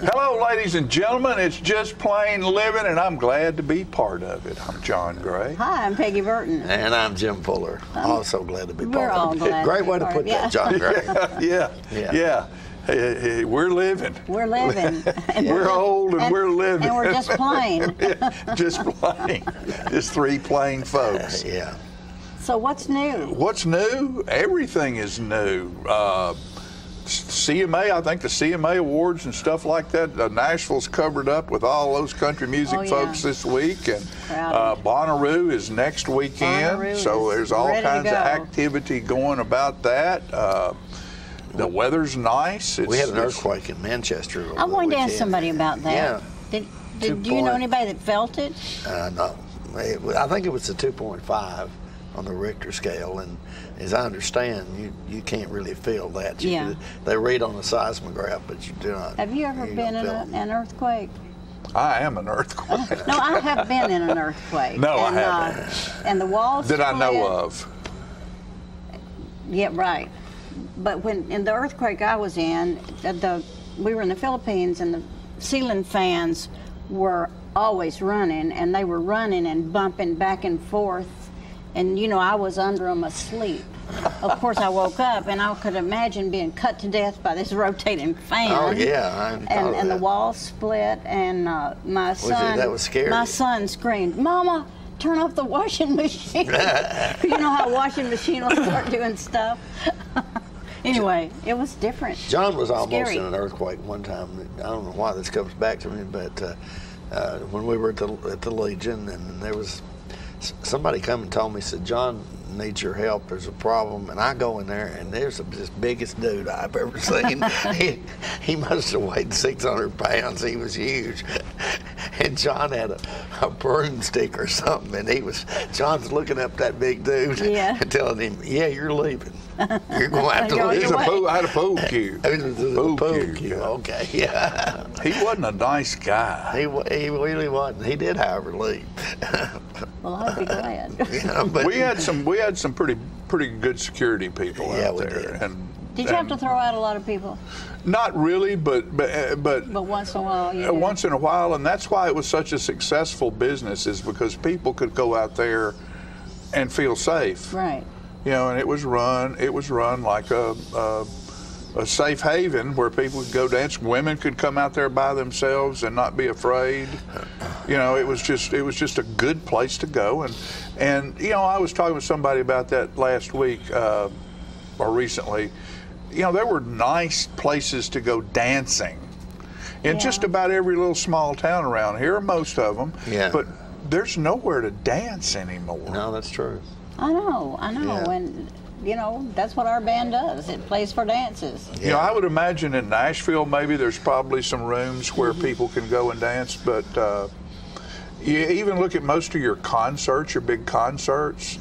Hello, ladies and gentlemen. It's Just Plain Living, and I'm glad to be part of it. I'm John Gray. Hi, I'm Peggy Burton. And I'm Jim Fuller. Also glad to be part We're all of it. glad. Great way to put that, John Gray. Yeah. Hey, we're living. We're living. We're old and we're living. And we're just plain. Just plain. Just three plain folks. Yeah. So what's new? What's new? Everything is new. CMA, I think the CMA Awards and stuff like that, Nashville's covered up with all those country music folks this week, and Bonnaroo is next weekend, so there's all kinds of activity going about that. The weather's nice. We had an earthquake in Manchester. I wanted to ask somebody about that. Yeah. Do you know anybody that felt it? No. I think it was a 2.5 on the Richter scale, and as I understand, you can't really feel that. They read on the seismograph, but you do not. Have you ever been in an earthquake? I am an earthquake. No, I have been in an earthquake. No, I haven't. And the walls that I know of. Yeah, right. But when in the earthquake I was in, we were in the Philippines, and the ceiling fans were always running, and they were running and bumping back and forth. And, you know, I was under them asleep. Of course, I woke up, and I could imagine being cut to death by this rotating fan. Oh, yeah. And the wall split, and my son... That was scary. My son screamed, "Mama, turn off the washing machine." You know how a washing machine will start doing stuff? Anyway, it was different. John was almost in an earthquake one time. I don't know why this comes back to me, but when we were at the Legion, and there was... somebody come and told me, said, "John needs your help. There's a problem." And I go in there, and there's this biggest dude I've ever seen. he must have weighed 600 pounds. He was huge. And John had a broomstick or something, and John's looking up that big dude and telling him, "Yeah, you're leaving. You're going to have to leave." I had a pool cue. Pool cue. Okay, yeah. He wasn't a nice guy. He really wasn't. He did, however, leave. Well, I'd be glad. But we had some pretty good security people out there. Did. And did you have to throw out a lot of people? Not really, but once in a while, you did. Once in a while, and that's why it was such a successful business, is because people could go out there and feel safe. Right. You know, and it was run like a safe haven where people could go dance. Women could come out there by themselves and not be afraid. You know, it was just a good place to go. And you know, I was talking with somebody about that last week or recently. You know, there were nice places to go dancing in just about every little small town around here, most of them. Yeah. But there's nowhere to dance anymore. No, that's true. I know. Yeah. And, you know, that's what our band does. It plays for dances. Yeah. You know, I would imagine in Nashville, maybe there's probably some rooms where people can go and dance, but you even look at most of your concerts, your big concerts.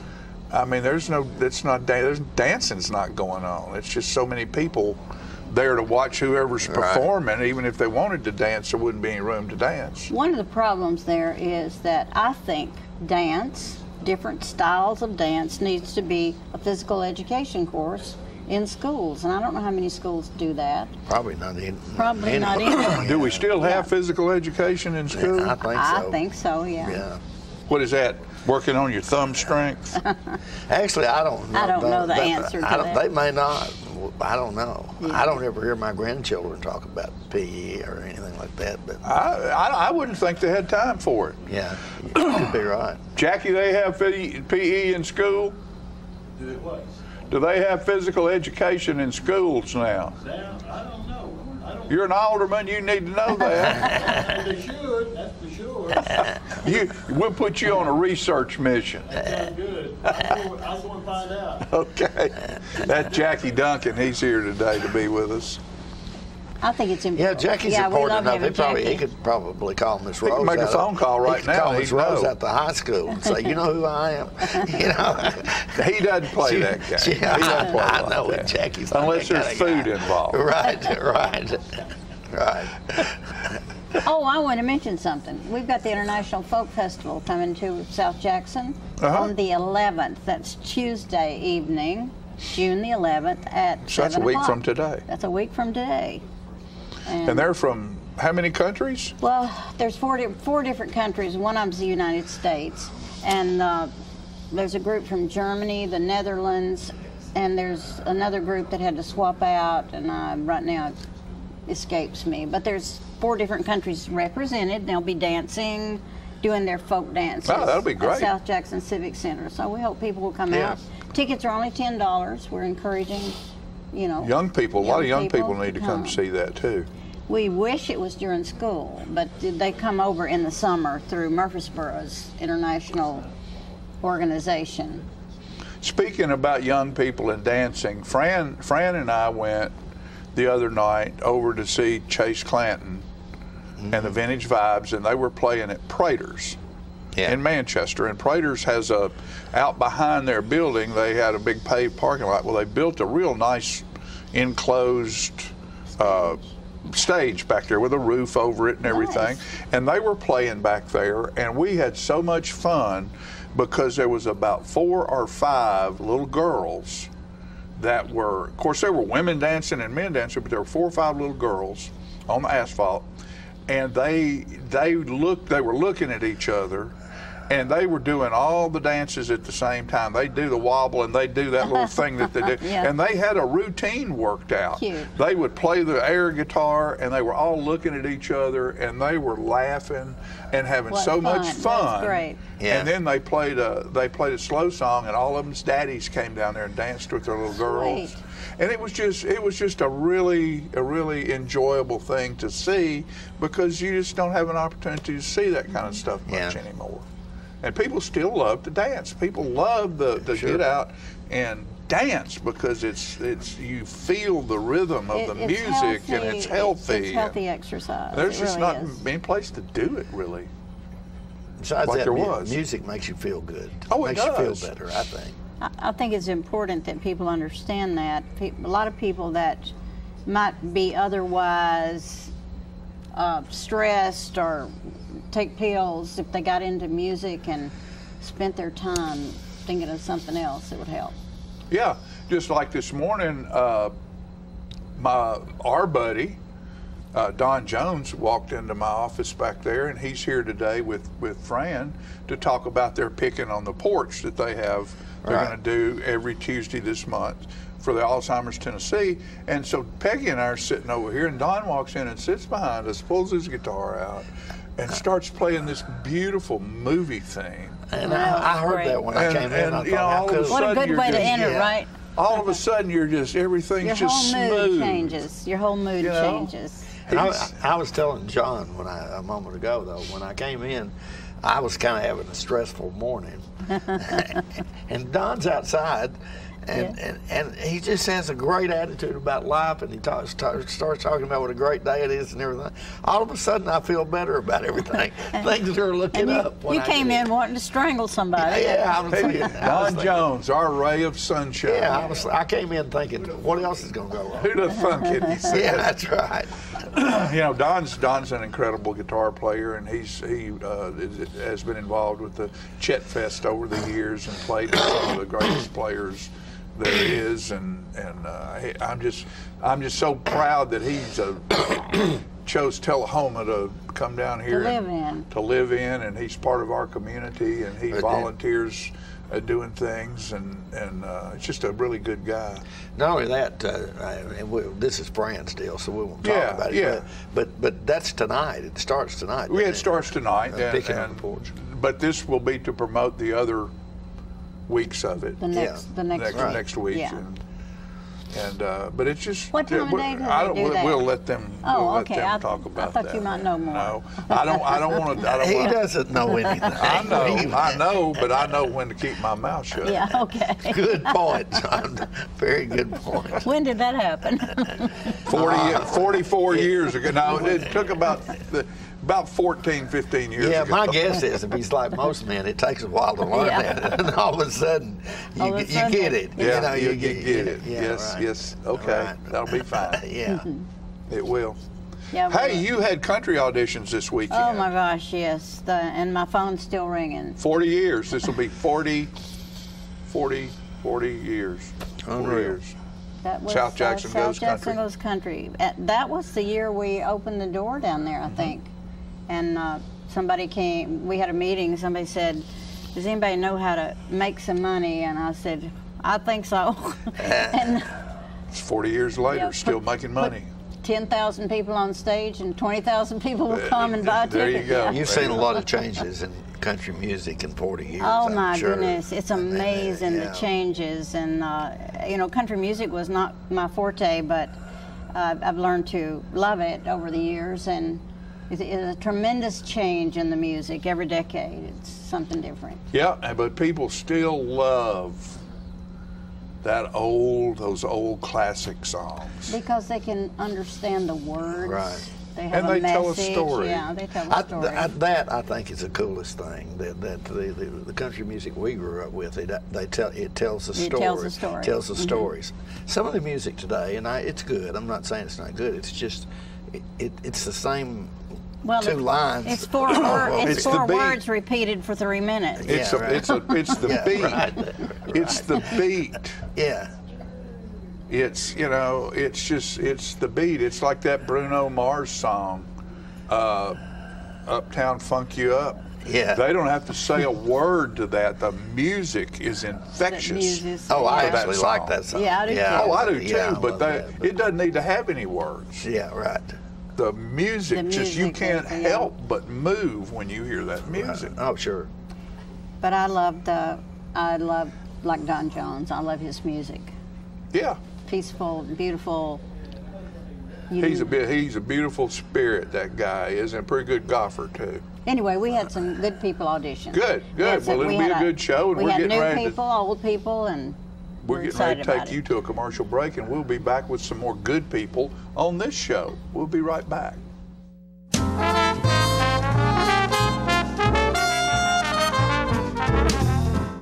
I mean, dancing's not going on. It's just so many people there to watch whoever's performing. Even if they wanted to dance, there wouldn't be any room to dance. One of the problems there is that I think different styles of dance needs to be a physical education course in schools, and I don't know how many schools do that. Probably not any. Probably not any. Do we still have physical education in school? Yeah, I think so, yeah. What is that? Working on your thumb strength? Actually, I don't know. I don't know the answer to that. They may not. I don't know. Yeah. I don't ever hear my grandchildren talk about PE or anything like that. But I wouldn't think they had time for it. Yeah, you could be right. Jackie, they have PE in school? Do they have physical education in schools now? I don't know. You're an alderman, you need to know that. They should, that's for sure. We'll put you on a research mission. That's good. I just want to find out. Okay. That's Jackie Duncan. He's here today to be with us. I think it's important. Yeah, Jackie's important enough. He could probably call Miss Rose. He could make a phone call right now. Call Miss Rose out the high school and say, "You know who I am." You know, he doesn't play that game. He doesn't play I know that. Jackie's unless there's food involved. Right. Oh, I want to mention something. We've got the International Folk Festival coming to South Jackson on the 11th. That's Tuesday evening, June the 11th at 7 o'clock. So that's a week from today. That's a week from today. And they're from how many countries? Well, there's four different countries. One of them's the United States, and there's a group from Germany, the Netherlands, and there's another group that had to swap out, and right now it escapes me. But there's 4 different countries represented. They'll be dancing, doing their folk dances. Oh, that'll be great. At South Jackson Civic Center. So we hope people will come Yeah. out. Tickets are only $10. We're encouraging, Young people. A lot of young people need to come see that too. We wish it was during school, but they come over in the summer through Murfreesboro's international organization. Speaking about young people and dancing, Fran and I went the other night over to see Chase Clanton and the Vintage Vibes, and they were playing at Prater's in Manchester. And Prater's has out behind their building, they had a big paved parking lot. Well, they built a real nice enclosed stage back there with a roof over it and everything. Nice. And they were playing back there, and we had so much fun because there was about 4 or 5 little girls that were, of course, there were women dancing and men dancing, but there were 4 or 5 little girls on the asphalt, and they were looking at each other, and they were doing all the dances at the same time. They do the wobble, and they do that little thing that they do, Yeah. and they had a routine worked out. Cute. They would play the air guitar, and they were all looking at each other, and they were laughing and having What so much fun. fun. That's great. Yeah. And then they played a slow song, and all of them's daddies came down there and danced with their little girls. Sweet. And it was just a really enjoyable thing to see, because you just don't have an opportunity to see that kind of stuff much Yeah. anymore. And people still love to dance. People love to Sure. get out and dance, because it's you feel the rhythm of the It's music, and it's healthy. It's healthy exercise. There's It just really not is. any place to do it, really. Besides like that, there was. music makes you feel good. Oh, it makes you does. feel better, I think. I think it's important that people understand that. A lot of people that might be otherwise stressed or take pills, if they got into music and spent their time thinking of something else, it would help. Yeah, just like this morning, our buddy Don Jones walked into my office back there, and he's here today with Fran to talk about their picking on the porch that they have. They're Right. going to do every Tuesday this month for the Alzheimer's Tennessee. And so Peggy and I are sitting over here, and Don walks in and sits behind us, pulls his guitar out, and starts playing this beautiful movie theme. And Wow, I heard great. that when I came in. I you know, thought, how all of a cool. What a sudden good you're way to just- enter, yeah. right? All of a sudden, everything's Your just whole smooth. mood changes. Your whole mood You know? changes. And I was telling John a moment ago, though, when I came in, I was kind of having a stressful morning. And Don's outside, and he just has a great attitude about life, and he starts talking about what a great day it is and everything. All of a sudden, I feel better about everything. Things are looking And up. when you I came get in wanting to strangle somebody. Yeah, I was thinking. Don Jones, our ray of sunshine. Yeah, I came in thinking, what else is going to go wrong? Who'd have thunk it? He said. Yeah, that's right. You know, Don's an incredible guitar player, and he has been involved with the Chet Fest over the years and played with some of the greatest players there is, and I'm just so proud that he's chose Tullahoma to come down here to live in, and he's part of our community, and he volunteers doing things, and it's just a really good guy. Not only that, this is Fran's deal, so we won't talk about it. Yeah. But that's tonight. It starts tonight. It starts tonight, Picking on the porch. but this will be to promote the other weeks of it. The next week. Yeah. But it's just. What time of day do they do that? We'll let them. Oh, we'll okay. Let them I talk about that. thought you might know more. No, I don't want to. He doesn't know anything. I know, but I know when to keep my mouth shut. Yeah, okay. Good point, John. Very good point. When did that happen? 44 years ago. No, it took about 14, 15 years Yeah, ago. my guess is if he's like most men, it takes a while to learn that, and all of a sudden you get it. Yeah, you get it. Yeah, Yes, right. yes. Okay, Right. that'll be fine. Yeah. It will. Yeah, Hey, well, you had country auditions this weekend. Oh my gosh, yes. And my phone's still ringing. 40 years. This will be 40 years. 40 Unreal. years. That was South Jackson Goes South Jackson Country. Goes Country. That was the year we opened the door down there, I think. And somebody came, we had a meeting, somebody said, does anybody know how to make some money? And I said, I think so. And It's 40 years later, yeah, still making money. 10,000 people on stage and 20,000 people will come and buy There you tickets. go. Yeah. You've seen a lot of changes in country music in 40 years. Oh I'm my sure. goodness, it's I mean, amazing yeah. the changes. And you know, country music was not my forte, but I've learned to love it over the years, and it's a tremendous change in the music every decade. It's something different. Yeah, but people still love those old classic songs. Because they can understand the words. Right. They have And a they message. tell a story. Yeah, they tell a story. That I think is the coolest thing. That the country music we grew up with, it tells a story. It tells a story. Tells the stories. Some of the music today, and it's good. I'm not saying it's not good. It's just it's the same. Well, two lines. It's four, It's the beat. words repeated for 3 minutes. It's Yeah, right. it's the Yeah, beat. right. It's the beat. Yeah. It's it's the beat. It's like that Bruno Mars song, Uptown Funk You Up. Yeah. They don't have to say a word to that. The music is infectious. Oh, I to that actually song. like that song. Yeah, I do too. Oh, I do too, Yeah, I but love that. it doesn't need to have any words. Yeah, right. The music, just you music can't is, yeah. help but move when you hear that music. Oh, sure. But I love like Don Jones. I love his music. Yeah, Peaceful, beautiful. he's a beautiful spirit. That guy is, and a pretty good golfer too. Anyway, we had some good people audition. Good. We had Well, it'll be a good show, and we we're had getting new ready to- people, old people, and We're getting ready to excited about take you it. to a commercial break, and we'll be back with some more good people on this show. We'll be right back.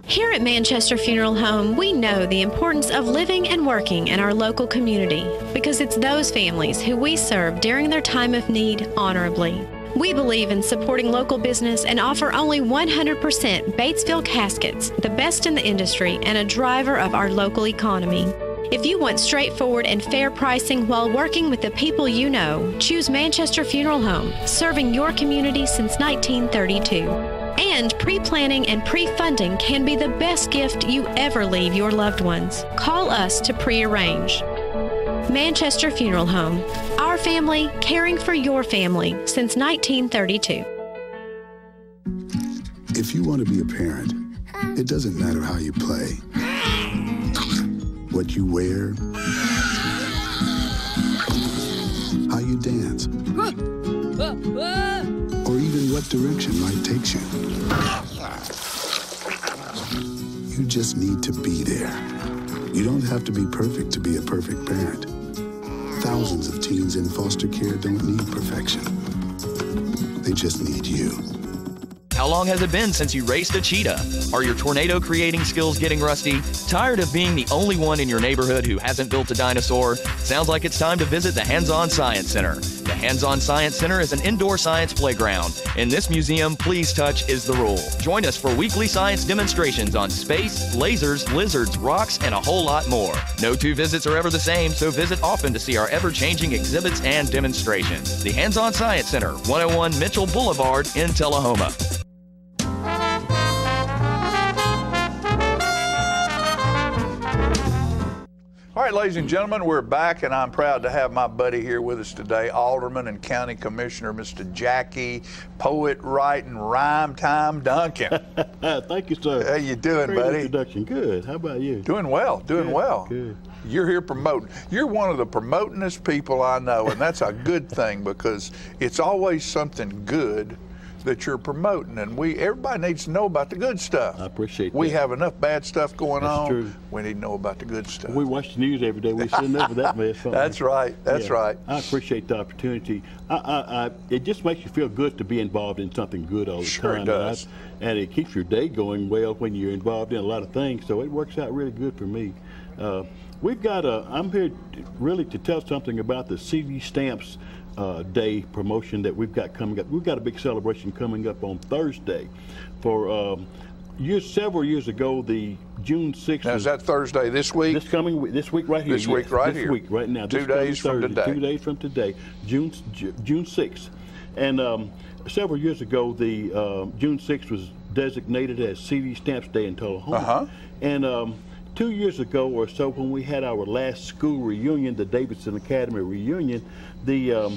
Here at Manchester Funeral Home, we know the importance of living and working in our local community because it's those families who we serve during their time of need honorably. We believe in supporting local business and offer only 100% Batesville caskets, the best in the industry and a driver of our local economy. If you want straightforward and fair pricing while working with the people you know, choose Manchester Funeral Home, serving your community since 1932. And pre-planning and pre-funding can be the best gift you ever leave your loved ones. Call us to pre-arrange. Manchester Funeral Home. Our family caring for your family since 1932. If you want to be a parent, it doesn't matter how you play, what you wear, how you dance, or even what direction life takes you. You just need to be there. You don't have to be perfect to be a perfect parent. Thousands of teens in foster care don't need perfection. They just need you. How long has it been since you raced a cheetah? Are your tornado creating skills getting rusty? Tired of being the only one in your neighborhood who hasn't built a dinosaur? Sounds like it's time to visit the Hands-On Science Center. The Hands-On Science Center is an indoor science playground. In this museum, please touch is the rule. Join us for weekly science demonstrations on space, lasers, lizards, rocks, and a whole lot more. No two visits are ever the same, so visit often to see our ever-changing exhibits and demonstrations. The Hands-On Science Center, 101 Mitchell Boulevard in Tullahoma. All right, ladies and gentlemen, we're back, and I'm proud to have my buddy here with us today, Alderman and County Commissioner, Mr. Jackie Poet Writing Rhyme Time Duncan. Thank you, sir. How you doing, Great buddy? introduction. Good. How about you? Doing well, doing Good, well. good. You're here promoting. You're one of the promotingest people I know, and that's a good thing because it's always something good that you're promoting, and everybody needs to know about the good stuff. I appreciate We that. have enough bad stuff going That's on. true. We need to know about the good stuff. We watch the news every day. We shouldn't know that mess. That's right. That's Yeah. right. I appreciate the opportunity. It just makes you feel good to be involved in something good all the Sure time. it does. And it keeps your day going well when you're involved in a lot of things. So it works out really good for me. We've got I'm here really to tell something about the CV Stamps Day promotion that we've got coming up. We've got a big celebration coming up on Thursday for several years ago, the June 6th. Now, is that Thursday this week? This week right here. This week right here. This week right now. 2 days from today. 2 days from today, June 6th. And several years ago, the June 6th was designated as CD Stamps Day in Tullahoma. And 2 years ago or so, when we had our last school reunion, the Davidson Academy reunion, the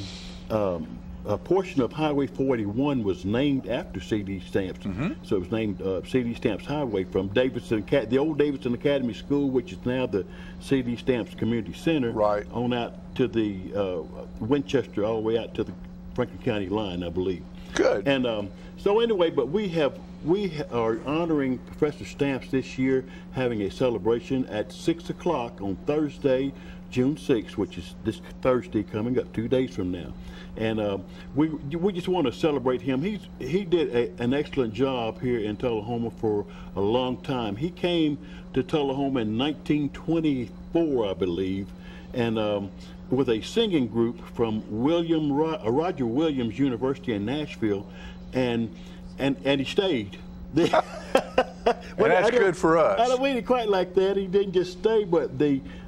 a portion of Highway 41 was named after CD Stamps. So it was named CD Stamps Highway from Davidson, the old Davidson Academy School, which is now the CD Stamps Community Center, on out to the Winchester, all the way out to the Franklin County line, I believe. Good. And so anyway, but we are honoring Professor Stamps this year, having a celebration at 6 o'clock on Thursday, June 6th, which is this Thursday coming up 2 days from now. And we just want to celebrate him. He did an excellent job here in Tullahoma for a long time. He came to Tullahoma in 1924, I believe, and with a singing group from Roger Williams University in Nashville, and he stayed. Well, that's good for us. I don't mean it quite like that. He didn't just stay, but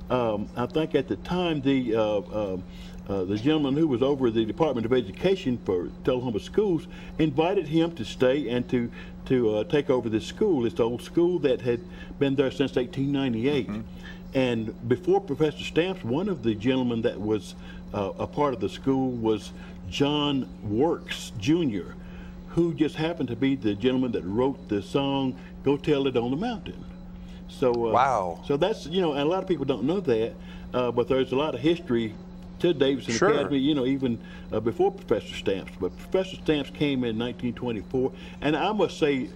I think at the time the gentleman who was over the Department of Education for Tullahoma Schools invited him to stay and to take over this school. It's the old school that had been there since 1898. And before Professor Stamps, one of the gentlemen that was a part of the school was John Works, Jr., who just happened to be the gentleman that wrote the song "Go Tell It on the Mountain." So wow. So that's, and a lot of people don't know that, but there's a lot of history to Davidson Academy, even before Professor Stamps. But Professor Stamps came in 1924, and I must say,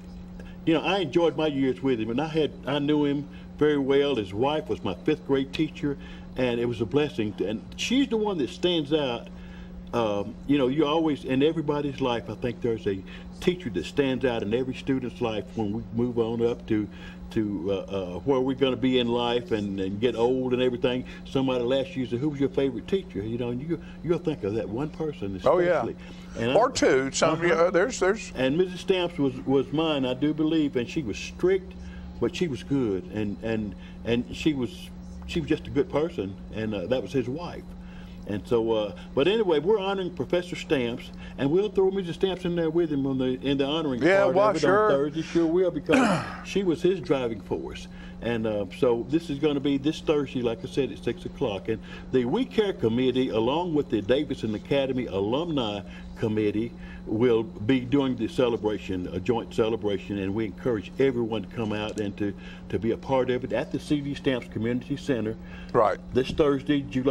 I enjoyed my years with him, and I knew him very well. His wife was my 5th grade teacher, and it was a blessing. And she's the one that stands out. You always, in everybody's life, I think there's a teacher that stands out in every student's life when we move on up to where we're going to be in life and get old and everything. Somebody will ask you, who was your favorite teacher? And you'll think of that one person especially. Oh, yeah. And or two. Some there's. And Mrs. Stamps was mine, I do believe, and she was strict, but she was good, and she was just a good person, and that was his wife. And so, but anyway, we're honoring Professor Stamps, and we'll throw Mrs. Stamps in there with him in the honoring part of it on Thursday. Sure will, because she was his driving force. And so this is going to be this Thursday, like I said, at 6 o'clock. And the We Care Committee, along with the Davidson Academy Alumni Committee, will be doing the celebration, a joint celebration, and we encourage everyone to come out and to be a part of it at the CD Stamps Community Center. Right. This Thursday, June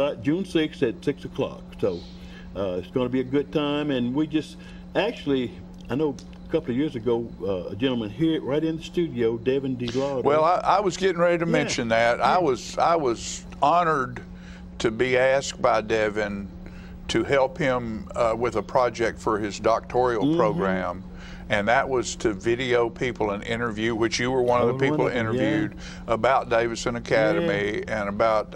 6th at 6 o'clock. So it's going to be a good time, and we just actually, I know a couple of years ago, a gentleman here right in the studio, Devin DeLauder. Well, I was getting ready to mention that. I was honored to be asked by Devin to help him with a project for his doctoral program, and that was to video people and interview, which you were one of the people interviewed about Davidson Academy and about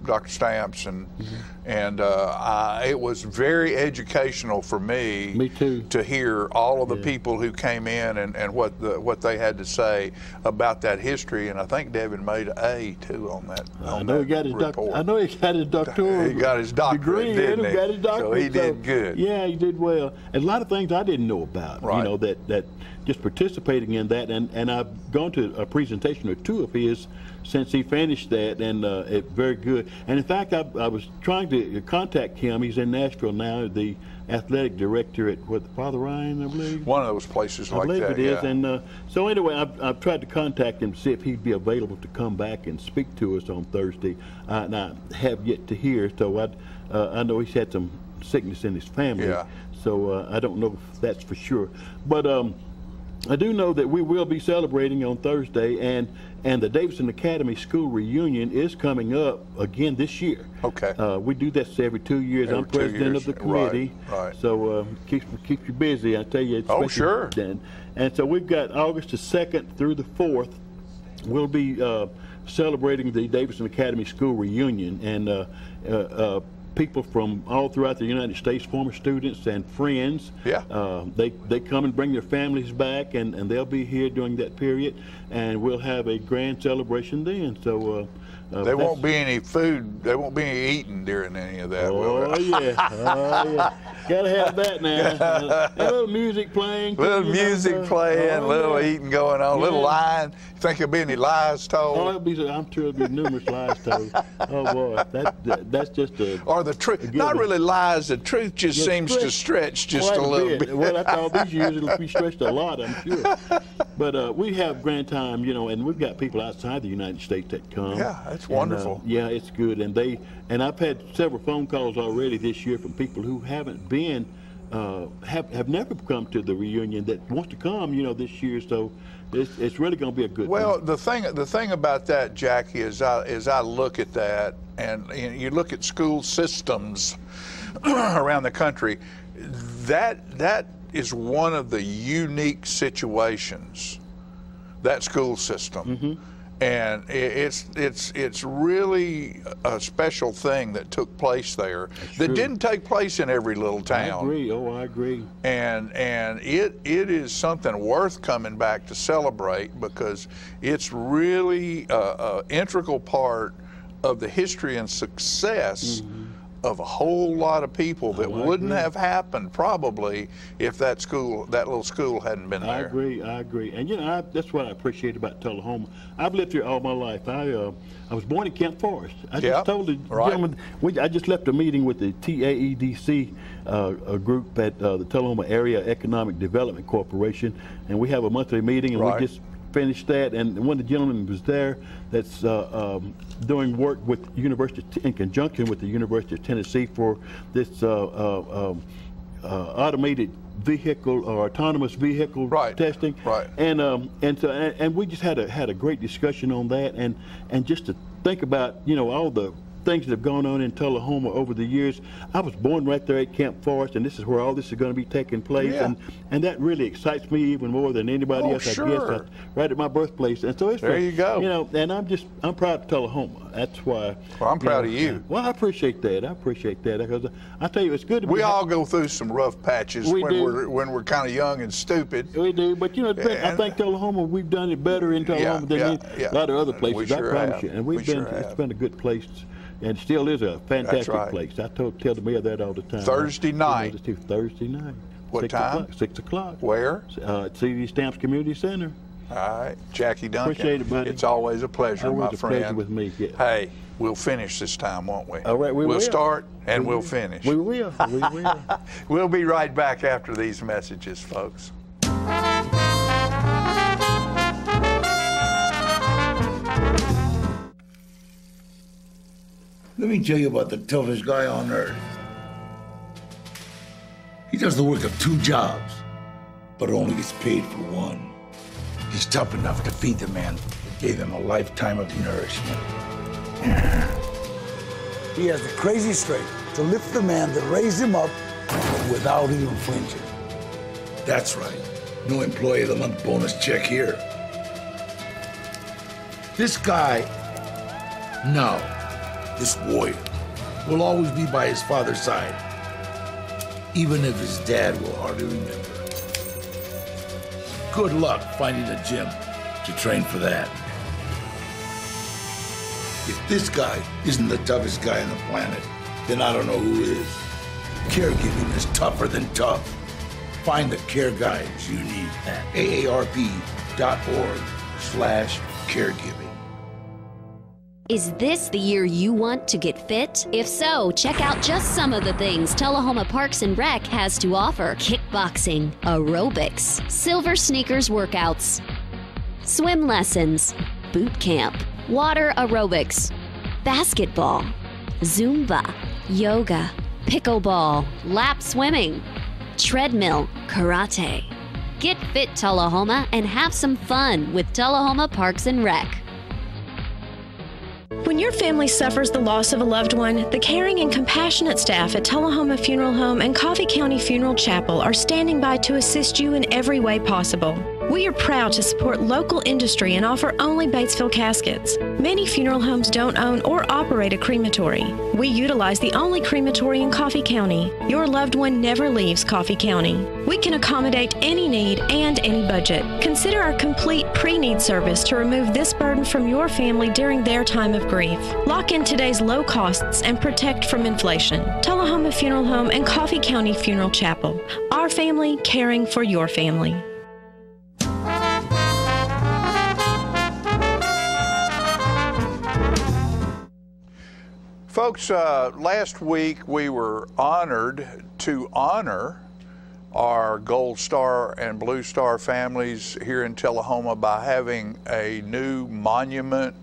Dr. Stamps, and it was very educational for me to hear all of the people who came in and what they had to say about that history. And I think Devin made an A too on that. I know he got his doctorate. I know he got his doctoral. He got his doctorate, degree, didn't he? Got his doctorate, so he did good. Yeah, he did well. And a lot of things I didn't know about. Right. That just participating in that, and I've gone to a presentation or two of his since he finished that, and it's very good. And in fact, I was trying to contact him. He's in Nashville now, the athletic director at Father Ryan, I believe. One of those places like that. I believe it is. And so anyway, I've tried to contact him to see if he'd be available to come back and speak to us on Thursday. And I have yet to hear. So I know he's had some sickness in his family. Yeah. So I don't know if that's for sure. But I do know that we will be celebrating on Thursday, and the Davidson Academy School Reunion is coming up again this year. Okay. We do this every 2 years. I'm president of the committee. Right. So keeps you busy, I tell you. Oh, sure. Then. And so we've got August the 2nd through the 4th. We'll be celebrating the Davidson Academy School Reunion, and people from all throughout the United States, former students and friends. Yeah. They come and bring their families back, and they'll be here during that period, and we'll have a grand celebration then. So there won't be any food. There won't be any eating during any of that. Oh yeah, oh yeah. Gotta have that now. A little music playing. Little music playing, little eating going on, little lying. You think there'll be any lies told? Oh, I'm sure there'll be numerous lies told. Oh boy, that's just a. Or the truth, not really lies. The truth just seems to stretch just a little bit. Well, that's all these years. It'll be stretched a lot, I'm sure. But we have grand time, and we've got people outside the United States that come. Yeah, that's wonderful. Yeah, it's good, and I've had several phone calls already this year from people who haven't been, have never come to the reunion that wants to come, this year. So it's really going to be a good. Well, thing. the thing about that, Jackie, is I look at that, and you look at school systems around the country. That is one of the unique situations. That school system. Mm-hmm. And it's really a special thing that took place there that didn't take place in every little town. I agree. Oh, I agree. And it is something worth coming back to celebrate, because it's really an integral part of the history and success of a whole lot of people that wouldn't have happened probably if that little school hadn't been there. I agree. And that's what I appreciate about Tullahoma. I've lived here all my life. I was born in Camp Forest. I just told the gentleman, I just left a meeting with the TAEDC a group at the Tullahoma Area Economic Development Corporation, and we have a monthly meeting, and we just finished that, and one of the gentlemen was there that's doing work with in conjunction with the University of Tennessee for this automated vehicle or autonomous vehicle testing. Right. And we just had a great discussion on that, and just to think about all the things that have gone on in Tullahoma over the years. I was born right there at Camp Forest, and this is where all this is going to be taking place, and that really excites me even more than anybody else. I guess right at my birthplace, and so it's there. You go. And I'm proud of Tullahoma. That's why. Well, I'm proud of you. Well, I appreciate that. Because I tell you, it's good to be. We all go through some rough patches when we're kind of young and stupid. We do, but I think Tullahoma, we've done it better in Tullahoma than a lot of other places. I promise you, and it's been a good place. And it still is a fantastic place. I tell the mayor that all the time. Thursday night. Thursday night. What time? 6 o'clock. Where? At CD Stamps Community Center. All right. Jackie Duncan. Appreciate it, buddy. It's always a pleasure, my friend. Pleasure with me. Yeah. Hey, we'll finish this time, won't we? All right, we'll start and we'll finish. We will. We will. We'll be right back after these messages, folks. Let me tell you about the toughest guy on earth. He does the work of 2 jobs, but only gets paid for one. He's tough enough to feed the man that gave him a lifetime of nourishment. He has the crazy strength to lift the man that raised him up without even flinching. That's right. No employee of the month bonus check here. This guy, this warrior, will always be by his father's side, even if his dad will hardly remember. Good luck finding a gym to train for that. If this guy isn't the toughest guy on the planet, then I don't know who is. Caregiving is tougher than tough. Find the care guides you need at aarp.org/caregiving. Is this the year you want to get fit? If so, check out just some of the things Tullahoma Parks and Rec has to offer. Kickboxing, aerobics, silver sneakers workouts, swim lessons, boot camp, water aerobics, basketball, Zumba, yoga, pickleball, lap swimming, treadmill, karate. Get fit, Tullahoma, and have some fun with Tullahoma Parks and Rec. When your family suffers the loss of a loved one, the caring and compassionate staff at Tullahoma Funeral Home and Coffee County Funeral Chapel are standing by to assist you in every way possible. We are proud to support local industry and offer only Batesville caskets. Many funeral homes don't own or operate a crematory. We utilize the only crematory in Coffee County. Your loved one never leaves Coffee County. We can accommodate any need and any budget. Consider our complete pre-need service to remove this burden from your family during their time of grief. Lock in today's low costs and protect from inflation. Tullahoma Funeral Home and Coffee County Funeral Chapel. Our family caring for your family. Folks, last week we were honored to honor our Gold Star and Blue Star families here in Tullahoma by having a new monument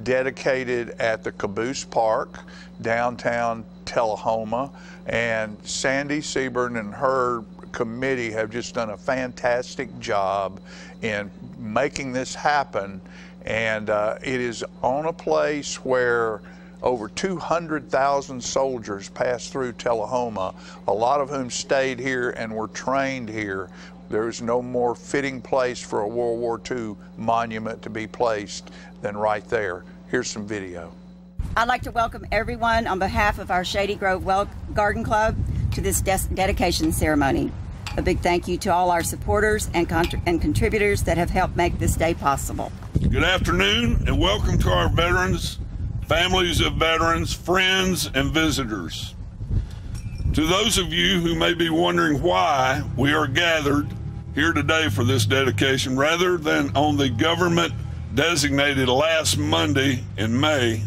dedicated at the Caboose Park, downtown Tullahoma. And Sandy Seaburn and her committee have just done a fantastic job in making this happen. And it is on a place where over 200,000 soldiers passed through Tullahoma, a lot of whom stayed here and were trained here. There is no more fitting place for a World War II monument to be placed than right there. Here's some video. I'd like to welcome everyone on behalf of our Shady Grove Garden Club to this dedication ceremony. A big thank you to all our supporters and contributors that have helped make this day possible. Good afternoon and welcome to our veterans, families of veterans, friends, and visitors. To those of you who may be wondering why we are gathered here today for this dedication rather than on the government-designated last Monday in May,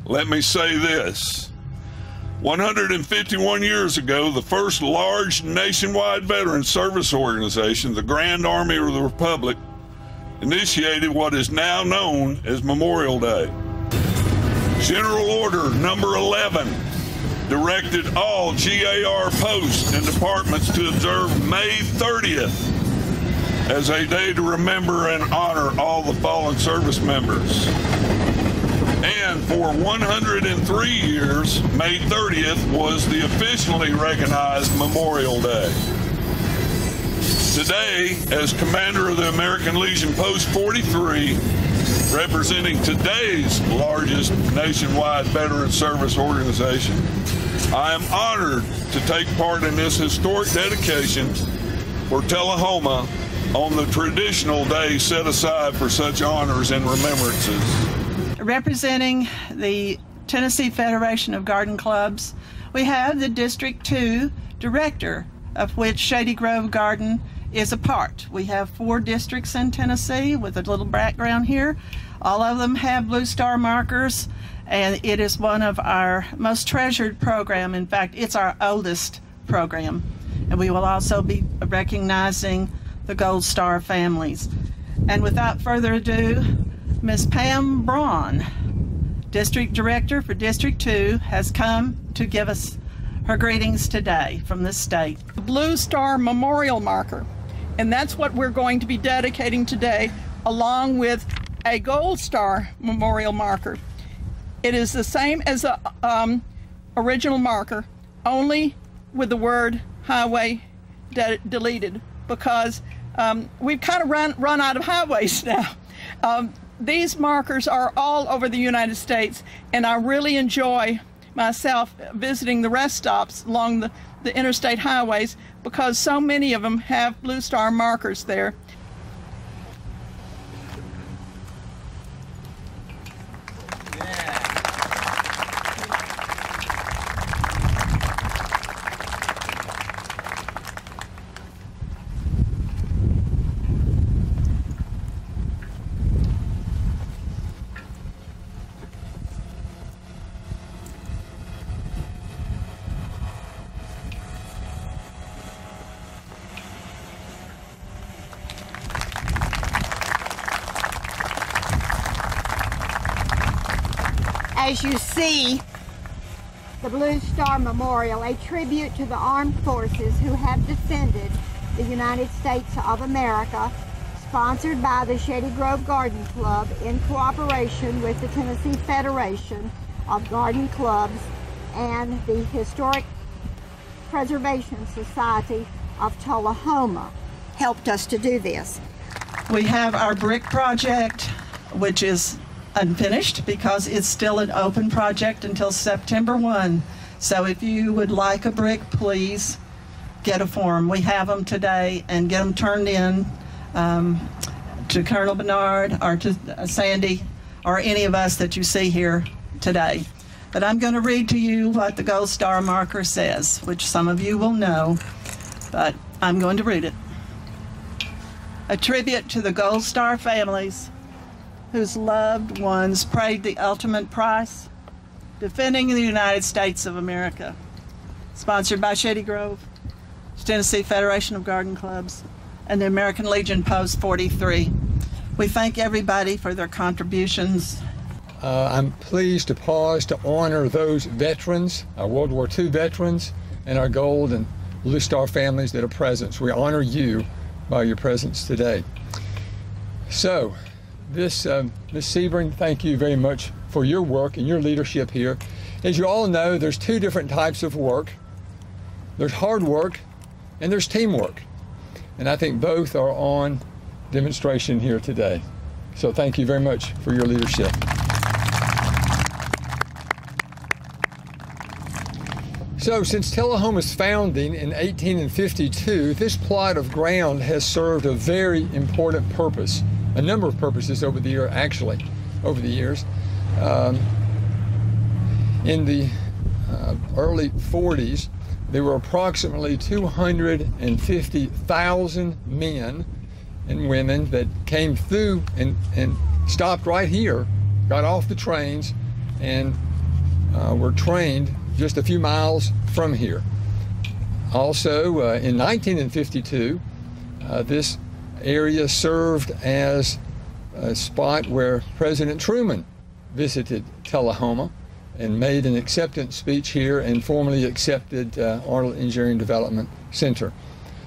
let me say this. 151 years ago, the first large nationwide veteran service organization, the Grand Army of the Republic, initiated what is now known as Memorial Day. General Order Number 11 directed all GAR posts and departments to observe May 30th as a day to remember and honor all the fallen service members. And for 103 years, May 30th was the officially recognized Memorial Day. Today, as commander of the American Legion Post 43, representing today's largest nationwide veteran service organization, I am honored to take part in this historic dedication for Tullahoma on the traditional day set aside for such honors and remembrances. Representing the Tennessee Federation of Garden Clubs, we have the District 2 Director, of which Shady Grove Garden is a part. We have 4 districts in Tennessee with a little background here. All of them have Blue Star markers, and it is one of our most treasured program. In fact, it's our oldest program. And we will also be recognizing the Gold Star families. And without further ado, Ms. Pam Braun, District Director for District 2, has come to give us her greetings today from the state. The Blue Star Memorial Marker, and that's what we're going to be dedicating today, along with a Gold Star Memorial Marker. It is the same as the original marker, only with the word highway deleted, because we've kind of run out of highways now. These markers are all over the United States, and I really enjoy myself visiting the rest stops along the interstate highways because so many of them have Blue Star markers there. As you see, the Blue Star Memorial, a tribute to the armed forces who have defended the United States of America, sponsored by the Shady Grove Garden Club in cooperation with the Tennessee Federation of Garden Clubs and the Historic Preservation Society of Tullahoma helped us to do this. We have our brick project, which is unfinished because it's still an open project until September 1. So if you would like a brick, please get a form. We have them today, and get them turned in to Colonel Bernard or to Sandy or any of us that you see here today. But I'm going to read to you what the Gold Star marker says, which some of you will know, but I'm going to read it. A tribute to the Gold Star families whose loved ones paid the ultimate price, defending the United States of America. Sponsored by Shady Grove, Tennessee Federation of Garden Clubs, and the American Legion Post 43. We thank everybody for their contributions. I'm pleased to pause to honor those veterans, our World War II veterans, and our Gold and Blue Star families that are present. We honor you by your presence today. So, Ms. Sebring, thank you very much for your work and your leadership here. As you all know, there's two different types of work. There's hard work and there's teamwork. And I think both are on demonstration here today. So thank you very much for your leadership. So since Tullahoma's founding in 1852, this plot of ground has served a very important purpose, a number of purposes over the years. In the early 40s, there were approximately 250,000 men and women that came through and stopped right here, got off the trains, and were trained just a few miles from here. Also, in 1952, this area served as a spot where President Truman visited Tullahoma and made an acceptance speech here and formally accepted Arnold Engineering Development Center.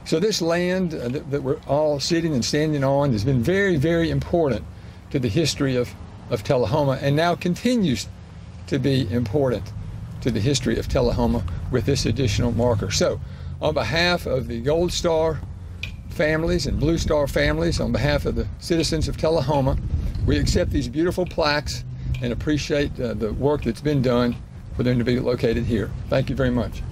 So this land that we're all sitting and standing on has been very, very important to the history of Tullahoma, and now continues to be important to the history of Tullahoma with this additional marker. So on behalf of the Gold Star families and Blue Star families, on behalf of the citizens of Tullahoma, we accept these beautiful plaques and appreciate the work that's been done for them to be located here. Thank you very much.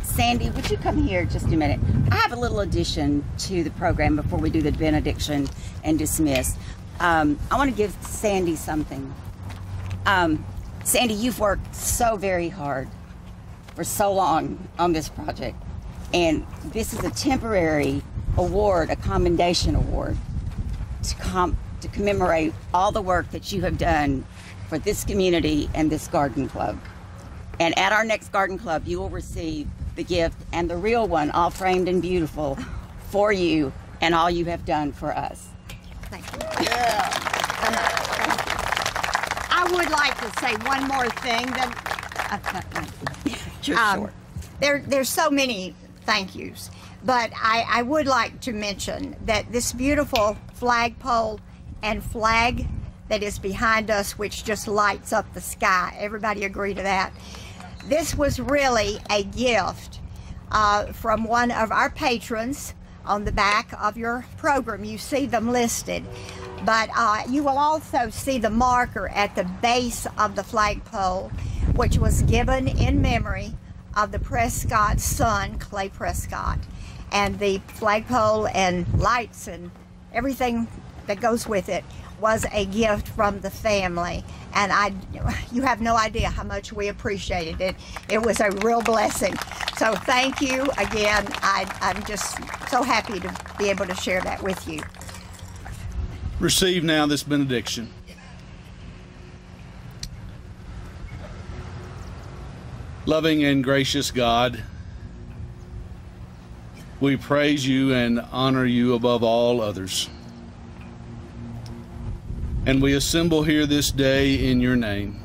Sandy, would you come here just a minute? I have a little addition to the program before we do the benediction and dismiss. I want to give Sandy something. Sandy, you've worked so very hard for so long on this project, and this is a temporary award, a commendation award, to commemorate all the work that you have done for this community and this garden club. And at our next garden club, you will receive the gift and the real one, all framed and beautiful, for you and all you have done for us. Thank you. Yeah. I would like to say one more thing. That, Sure. there's so many thank yous. But I would like to mention that this beautiful flagpole and flag that is behind us, which just lights up the sky, everybody agree to that? This was really a gift from one of our patrons. On the back of your program, you see them listed. But you will also see the marker at the base of the flagpole, which was given in memory of the Prescott's son, Clay Prescott. And the flagpole and lights and everything that goes with it was a gift from the family. And you have no idea how much we appreciated it. It was a real blessing. So thank you again. I'm just so happy to be able to share that with you. Receive now this benediction. Loving and gracious God, we praise you and honor you above all others. And we assemble here this day in your name,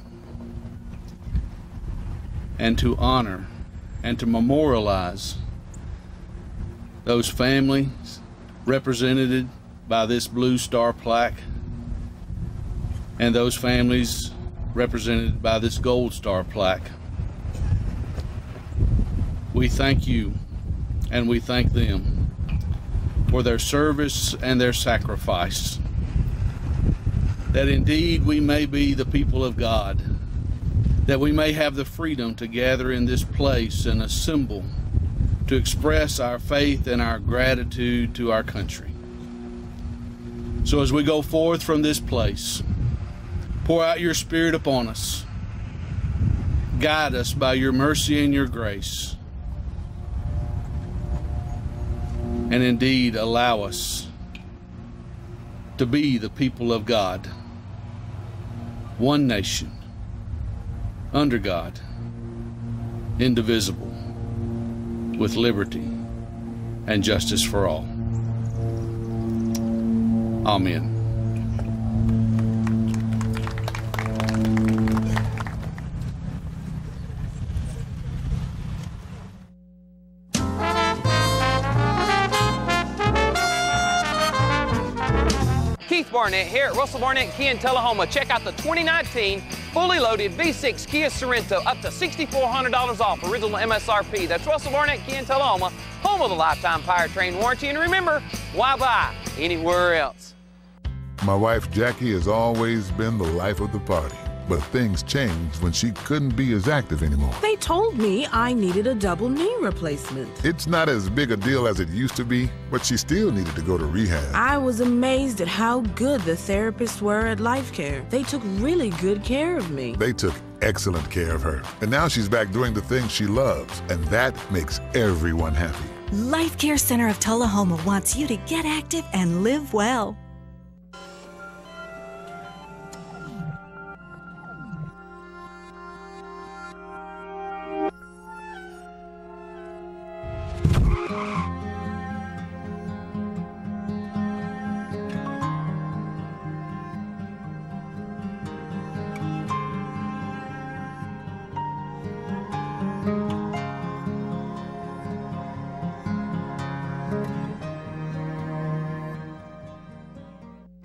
and to honor and to memorialize those families represented by this Blue Star plaque, and those families represented by this Gold Star plaque. We thank you and we thank them for their service and their sacrifice, that indeed we may be the people of God, that we may have the freedom to gather in this place and assemble to express our faith and our gratitude to our country. So as we go forth from this place, pour out your Spirit upon us. Guide us by your mercy and your grace. And indeed allow us to be the people of God. One nation, under God, indivisible, with liberty and justice for all. Amen. Keith Barnett here at Russell Barnett Kia in Tullahoma. Check out the 2019 fully loaded V6 Kia Sorento, up to $6,400 off original MSRP. That's Russell Barnett Kia in Tullahoma, home of the lifetime powertrain warranty. And remember, why buy anywhere else? My wife Jackie has always been the life of the party, but things changed when she couldn't be as active anymore. They told me I needed a double knee replacement. It's not as big a deal as it used to be, but she still needed to go to rehab. I was amazed at how good the therapists were at Life Care. They took really good care of me. They took excellent care of her, and now she's back doing the things she loves, and that makes everyone happy. Life Care Center of Tullahoma wants you to get active and live well.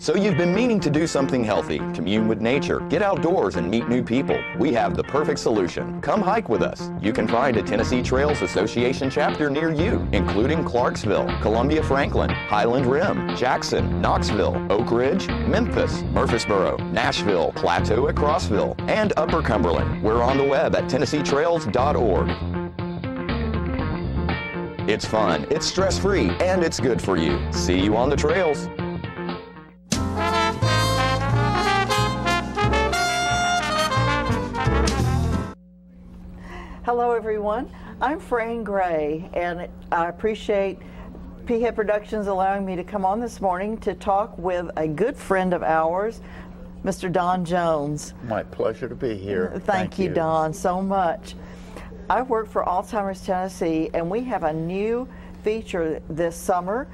So you've been meaning to do something healthy, commune with nature, get outdoors and meet new people. We have the perfect solution. Come hike with us. You can find a Tennessee Trails Association chapter near you, including Clarksville, Columbia Franklin, Highland Rim, Jackson, Knoxville, Oak Ridge, Memphis, Murfreesboro, Nashville, Plateau at Crossville, and Upper Cumberland. We're on the web at TennesseeTrails.org. It's fun, it's stress-free, and it's good for you. See you on the trails. Hello everyone, I'm Frayne Gray, and I appreciate PHET Productions allowing me to come on this morning to talk with a good friend of ours, Mr. Don Jones. My pleasure to be here. Thank you, Don, so much. I work for Alzheimer's Tennessee, and we have a new feature this summer,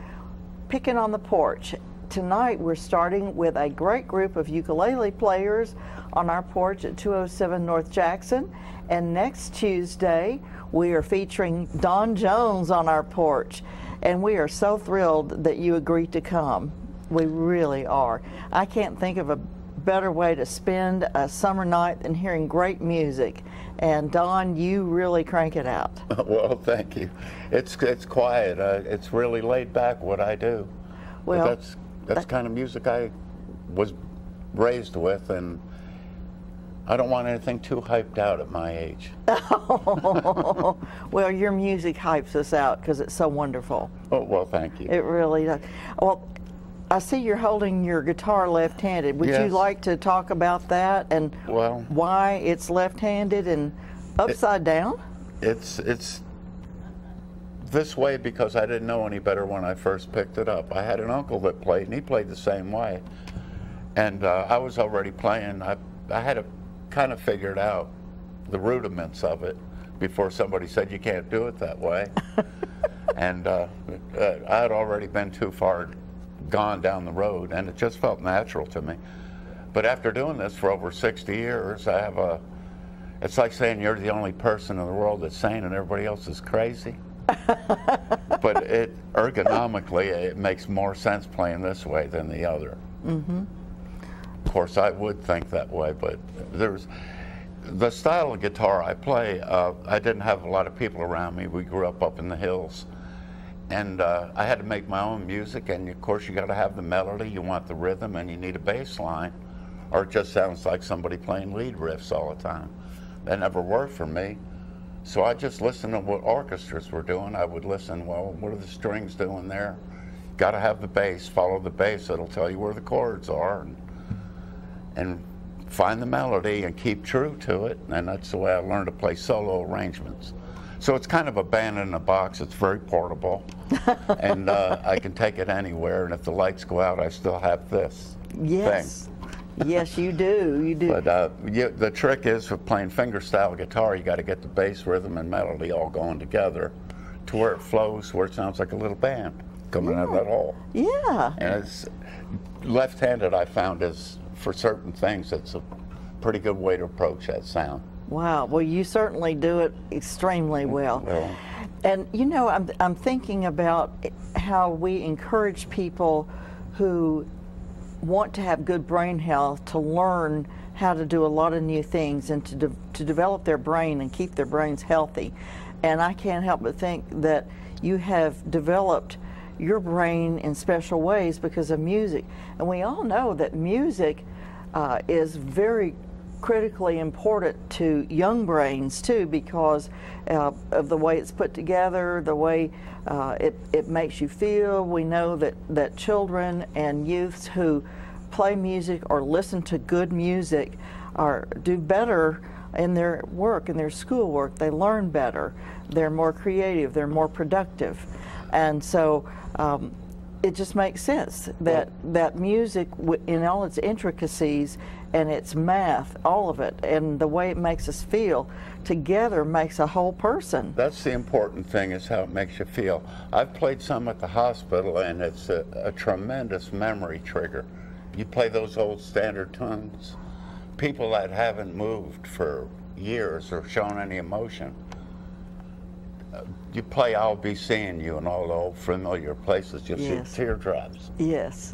Picking on the Porch. tonight we're starting with a great group of ukulele players on our porch at 207 North Jackson. And next Tuesday, we are featuring Don Jones on our porch. And we are so thrilled that you agreed to come. We really are. I can't think of a better way to spend a summer night than hearing great music. And Don, you really crank it out. Well, thank you. It's quiet. It's really laid back what I do. Well, but that's kind of music I was raised with, and I don't want anything too hyped out at my age. Well, your music hypes us out because it's so wonderful. Oh, well, thank you. It really does. Well, I see you're holding your guitar left-handed. Would you like to talk about that and why it's left-handed and upside down? It's this way because I didn't know any better when I first picked it up. I had an uncle that played, and he played the same way. And I was already playing. I had to kind of figured out the rudiments of it before somebody said you can't do it that way. And I had already been too far gone down the road, and it just felt natural to me. But after doing this for over 60 years, I have it's like saying you're the only person in the world that's sane and everybody else is crazy. But ergonomically, it makes more sense playing this way than the other. Mm-hmm. Of course, I would think that way, but there's the style of guitar I play. I didn't have a lot of people around me. We grew up in the hills, and I had to make my own music. And of course, you got to have the melody. You want the rhythm, and you need a bass line, or it just sounds like somebody playing lead riffs all the time. That never worked for me. So I just listened to what orchestras were doing. I would listen, well, what are the strings doing there? Got to have the bass, follow the bass. It'll tell you where the chords are, and find the melody and keep true to it. And that's the way I learned to play solo arrangements. So it's kind of a band in a box. It's very portable, and I can take it anywhere. And if the lights go out, I still have this thing. Yes, you do. You do. But the trick is for playing fingerstyle guitar, you got to get the bass, rhythm, and melody all going together to where it flows, where it sounds like a little band coming out of that hole. Yeah. And it's left-handed. I found is for certain things, it's a pretty good way to approach that sound. Wow. Well, you certainly do it extremely well. And you know, I'm thinking about how we encourage people who want to have good brain health to learn how to do a lot of new things and to develop their brain and keep their brains healthy. And I can't help but think that you have developed your brain in special ways because of music. And we all know that music is very critically important to young brains too, because of the way it's put together, the way it makes you feel. We know that children and youths who play music or listen to good music do better in their work, in their schoolwork. They learn better. They're more creative. They're more productive. And so it just makes sense that music, in all its intricacies and its math, all of it, and the way it makes us feel, together makes a whole person. That's the important thing, is how it makes you feel. I've played some at the hospital, and it's a tremendous memory trigger. You play those old standard tunes, people that haven't moved for years or shown any emotion, you play I'll Be Seeing You in all the old familiar places, you'll see teardrops. Yes,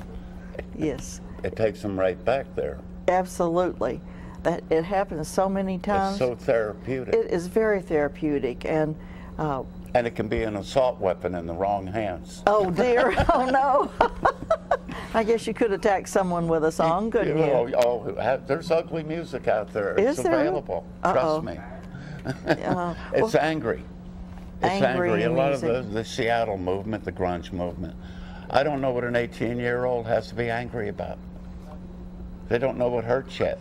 yes. It takes them right back there. Absolutely. That it happens so many times. It's so therapeutic. It is very therapeutic, and it can be an assault weapon in the wrong hands. Oh dear! Oh no! I guess you could attack someone with a song, couldn't you? There's ugly music out there. Is it's there? Available. Trust me. It's angry. It's angry. A lot of the Seattle movement, the grunge movement. I don't know what an 18-year-old has to be angry about. They don't know what hurts yet.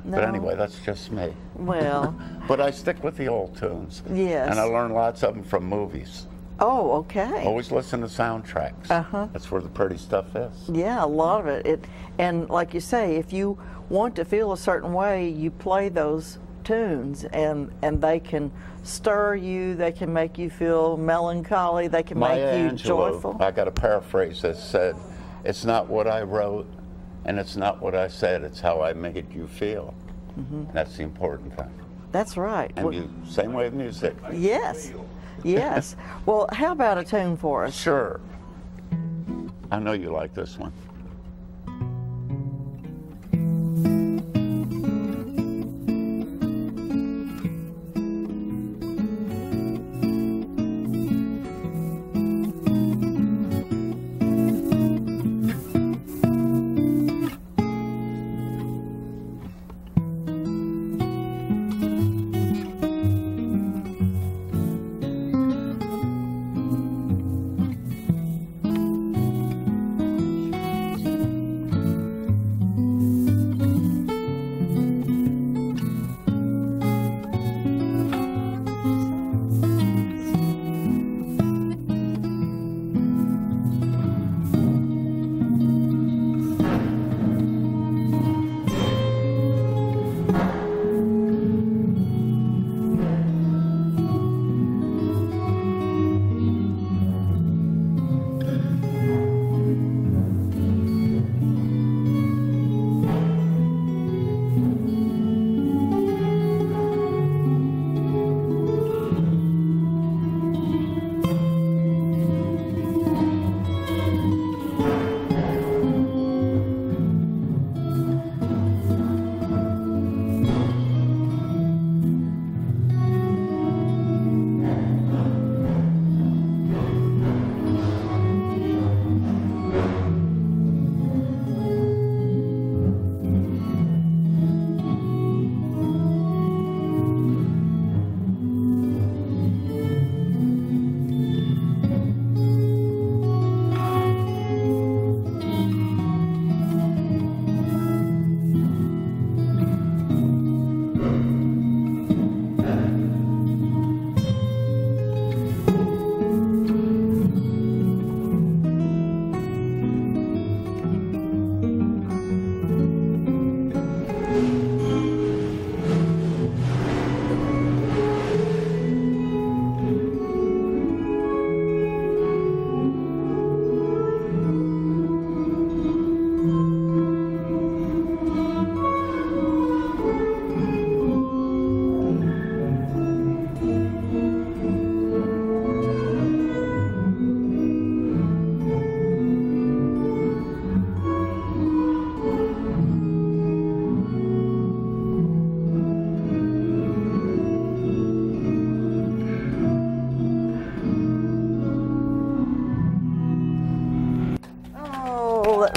No. But anyway, that's just me. Well. But I stick with the old tunes. Yes. And I learn lots of them from movies. Oh, okay. Always listen to soundtracks. Uh-huh. That's where the pretty stuff is. Yeah, a lot of it. And like you say, if you want to feel a certain way, you play those tunes, and they can stir you, they can make you feel melancholy, they can make you joyful. I got a paraphrase that said, It's not what I wrote, and it's not what I said. It's how I made you feel. That's the important thing. That's right. And same way with music. Yes. Yes. Well, how about a tune for us? Sure. I know you like this one.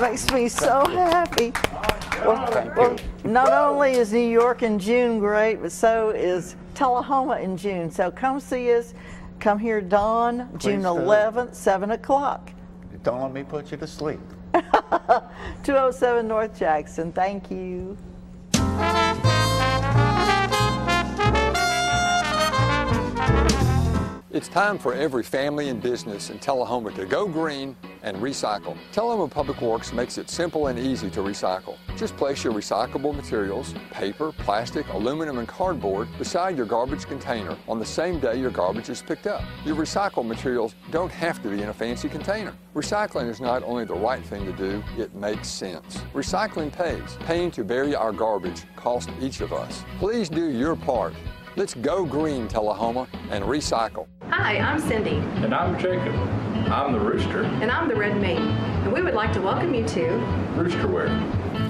Makes me so happy. Well, not only is New York in June great, but so is Tullahoma in June. So come see us. Come here dawn, June 11th, 7 o'clock. Don't let me put you to sleep. 207 North Jackson. Thank you. It's time for every family and business in Tullahoma to go green and recycle. Tullahoma Public Works makes it simple and easy to recycle. Just place your recyclable materials, paper, plastic, aluminum, and cardboard beside your garbage container on the same day your garbage is picked up. Your recycled materials don't have to be in a fancy container. Recycling is not only the right thing to do, it makes sense. Recycling pays. Paying to bury our garbage costs each of us. Please do your part. Let's go green, Tullahoma, and recycle. Hi, I'm Cindy. And I'm Jacob. I'm the Rooster. And I'm the Red Meat. And we would like to welcome you to Roosterwear.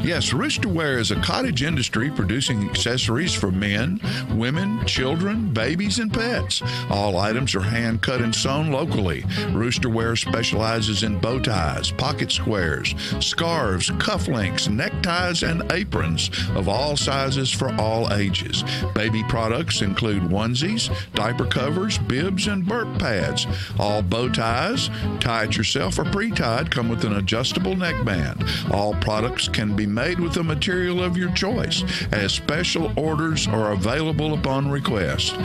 Yes, Roosterwear is a cottage industry producing accessories for men, women, children, babies, and pets. All items are hand cut and sewn locally. Roosterwear specializes in bow ties, pocket squares, scarves, cufflinks, neckties, and aprons of all sizes for all ages. Baby products include onesies, diaper covers, bibs, and burp pads. All bow ties, tie it yourself or pre-tied, come with an adjustable neckband. All products can be made with a material of your choice, as special orders are available upon request.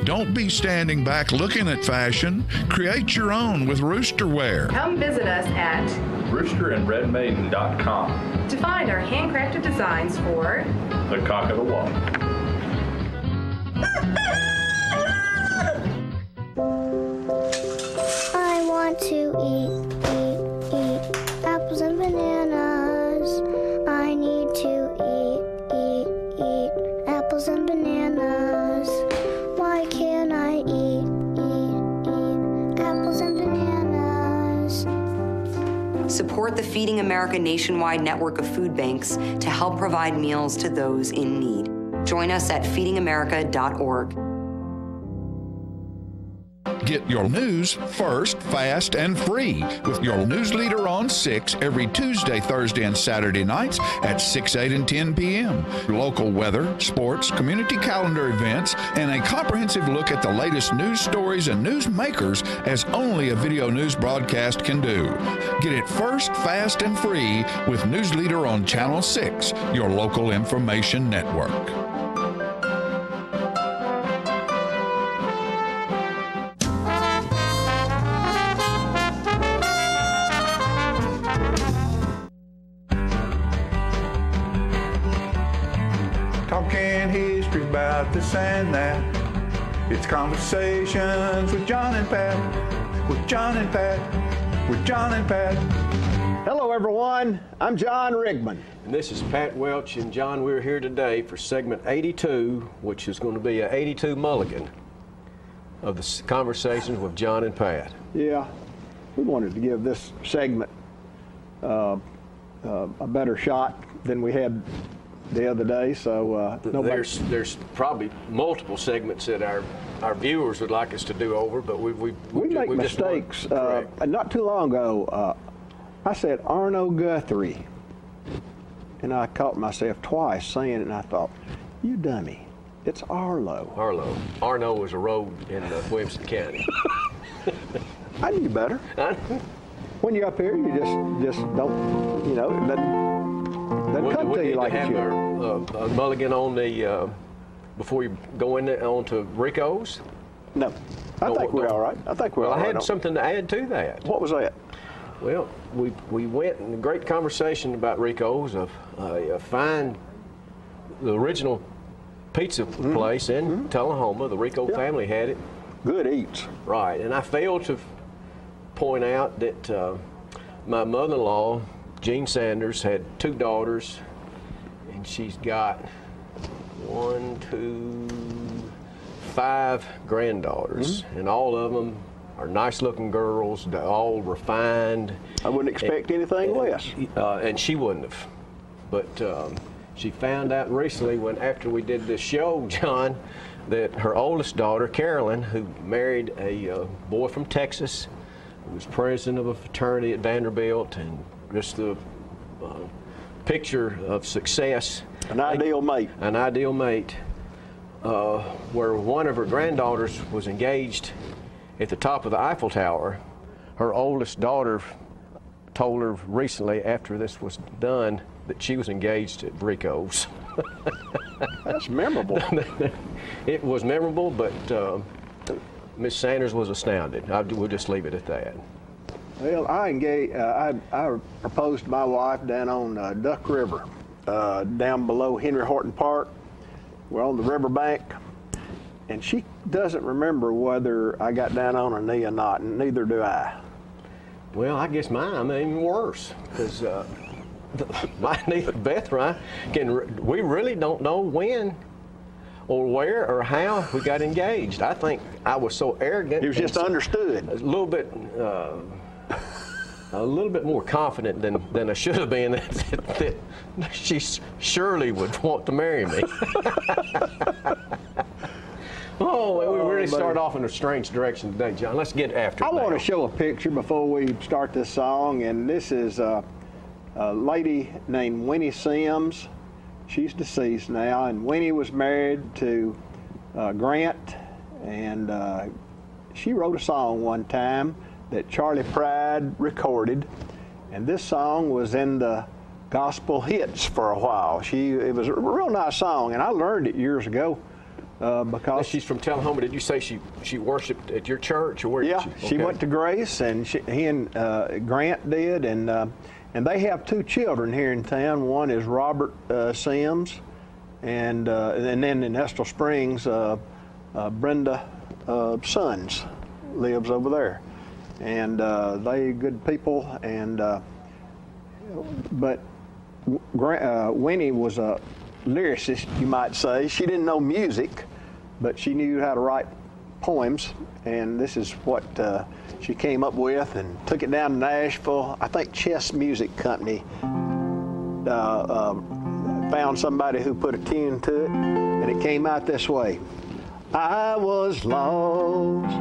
Don't be standing back looking at fashion. Create your own with Roosterwear. Come visit us at roosterandredmaiden.com to find our handcrafted designs for the cock of the walk. I want to eat apples and bananas. Support the Feeding America nationwide network of food banks to help provide meals to those in need. Join us at feedingamerica.org. Get your news first, fast, and free with your news leader on 6 every Tuesday, Thursday, and Saturday nights at 6, 8, and 10 p.m. Local weather, sports, community calendar events, and a comprehensive look at the latest news stories and news makers as only a video news broadcast can do. Get it first, fast, and free with News Leader on Channel 6, your local information network. Talking history about this and that. It's Conversations with John and Pat. With John and Pat. With John and Pat. Hello, everyone. I'm John Rigman. And this is Pat Welch. And John, we're here today for segment 82, which is going to be a 82 mulligan of the Conversations with John and Pat. Yeah, we wanted to give this segment a better shot than we had the other day, so there's probably multiple segments that our viewers would like us to do over, but we make mistakes. Not too long ago, I said Arno Guthrie, and I caught myself twice saying it, and I thought, you dummy, it's Arlo. Arno was a road in Williamson County. I knew better. When you're up here, you just don't, you know, it doesn't come to you like it should. A mulligan on the before you go on to Rico's? No, I think we're all right. I think we're all right. I had something to add to that. What was that? Well, we went in a great conversation about Rico's, a fine, the original pizza place in Tullahoma. The Rico family had it. Good eats. Right, and I failed to point out that my mother-in-law, Jean Sanders, had 2 daughters, and she's got 5 granddaughters, and all of them are nice-looking girls. They're all refined. I wouldn't expect anything less. And she wouldn't have. But she found out recently, after we did this show, John, that her oldest daughter, Carolyn, who married a boy from Texas, who was president of a fraternity at Vanderbilt, and just the picture of success. An ideal mate. An ideal mate. Where one of her granddaughters was engaged at the top of the Eiffel Tower. Her oldest daughter told her recently, after this was done, that she was engaged at Rico's. That's memorable. It was memorable, but Miss Sanders was astounded. We'll just leave it at that. Well, I proposed to my wife down on Duck River, down below Henry Horton Park. We're on the riverbank, and she doesn't remember whether I got down on her knee or not, and neither do I. Well, I guess mine are even worse, because my niece Beth and I we really don't know when or where or how we got engaged. I think I was so arrogant. It was just understood. A little bit more confident than I should have been that she surely would want to marry me. We really start off in a strange direction today, John. Let's get after it. I want to show a picture before we start this song, and this is a lady named Winnie Sims. She's deceased now, and Winnie was married to Grant, and she wrote a song one time that Charlie Pride recorded, and this song was in the gospel hits for a while. It was a real nice song, and I learned it years ago because she's from Tullahoma. Did you say she worshipped at your church, or where? Yeah, she went to Grace, and he and Grant did, and they have 2 children here in town. One is Robert Sims, and then in Estill Springs, Brenda Sons lives over there. And they good people, and but Winnie was a lyricist, you might say. She didn't know music, but she knew how to write poems, and this is what she came up with and took it down to Nashville. I think Chess Music Company found somebody who put a tune to it, and it came out this way. I was lost,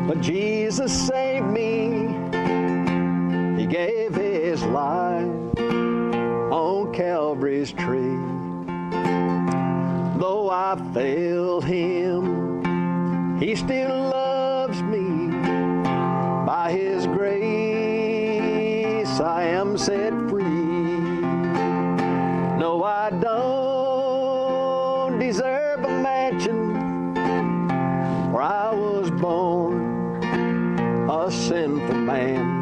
but Jesus saved me. He gave his life on Calvary's tree. Though I failed him, he still loves me. By his grace I am set free. No, I don't deserve a mansion where I was born a sinful man.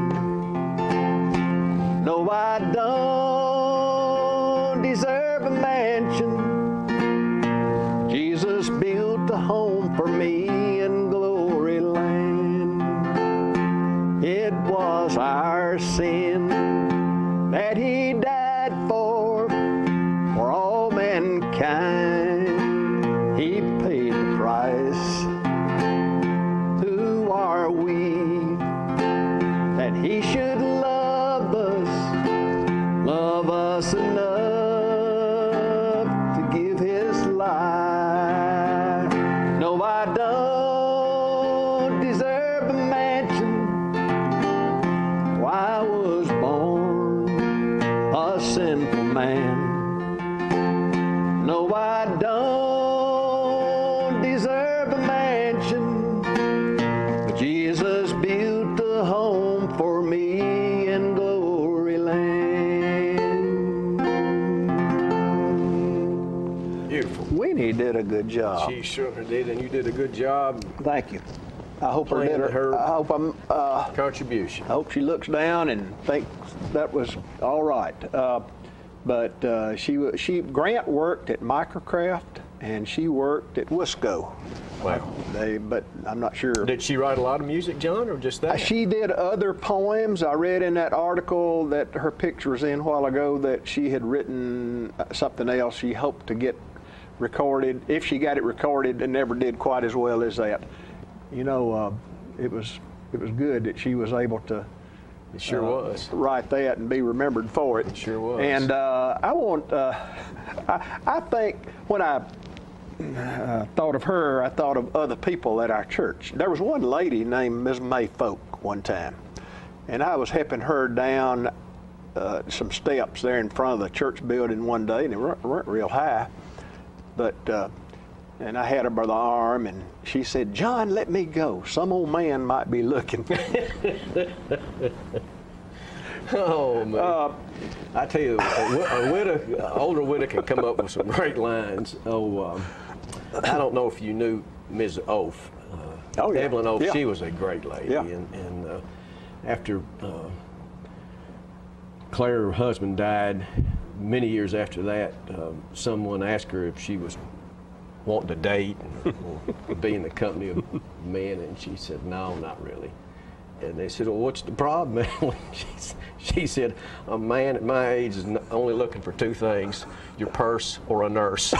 No, I don't deserve a mansion. Jesus built a home for me in glory land. It was our sin that he died for all mankind. He paid the price. Who are we that he should love us enough to give his life? No, I don't deserve a mansion. I was born a sinful man. No, I don't deserve a mansion, but Jesus built a home for me in glory land. Beautiful. Winnie did a good job. She sure did, and you did a good job. Thank you. I hope contribution. I hope she looks down and thinks that was all right. But Grant worked at Microcraft and she worked at Wisco. Wow. But I'm not sure. Did she write a lot of music, John, or just that? She did other poems. I read in that article that her picture was in a while ago that she had written something else she hoped to get recorded. If she got it recorded, it never did quite as well as that. You know, it was good that she was able to. It sure was. Write that and be remembered for it. It sure was. And I think when I thought of her, I thought of other people at our church. There was one lady named Ms. May Folk one time, and I was helping her down some steps there in front of the church building one day, and they weren't real high, but. And I had her by the arm, and she said, "John, let me go. Some old man might be looking." Oh, man. I tell you, an older widow can come up with some great lines. I don't know if you knew Ms. Oaf. Yeah. Evelyn Oaf, yeah. She was a great lady. Yeah. And after Claire, her husband, died, many years after that, someone asked her if she was wanting to date or be in the company of men, and she said, "No, not really." And they said, "Well, what's the problem?" She said, "A man at my age is only looking for two things: your purse or a nurse."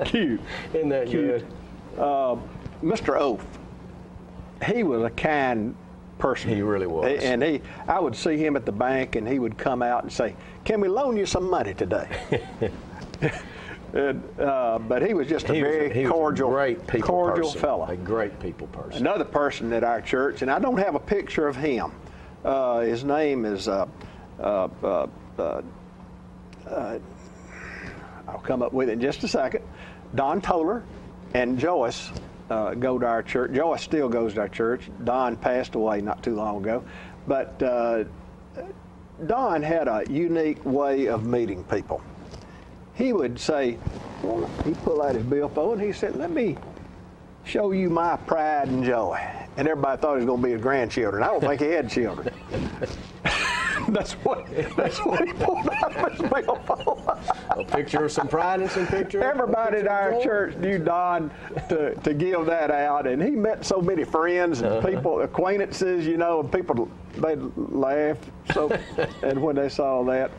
Cute. Isn't that cute? Good? Mr. Oaf, he was a kind person. He really was. And I would see him at the bank, and he would come out and say, "Can we loan you some money today?" But he was just a very cordial, fellow. A great people person. Another person at our church, and I don't have a picture of him. His name is, I'll come up with it in just a second. Don Toller and Joyce go to our church. Joyce still goes to our church. Don passed away not too long ago. But Don had a unique way of meeting people. He would say, he'd pull out his billfold, and he said, "Let me show you my pride and joy." And everybody thought he was going to be his grandchildren. I don't think he had children. That's what he pulled out of his billfold. A picture of some pride and some picture. Everybody at our church knew Don to give that out, and he met so many friends and people, acquaintances, you know, and people, they'd laugh. So, and when they saw that,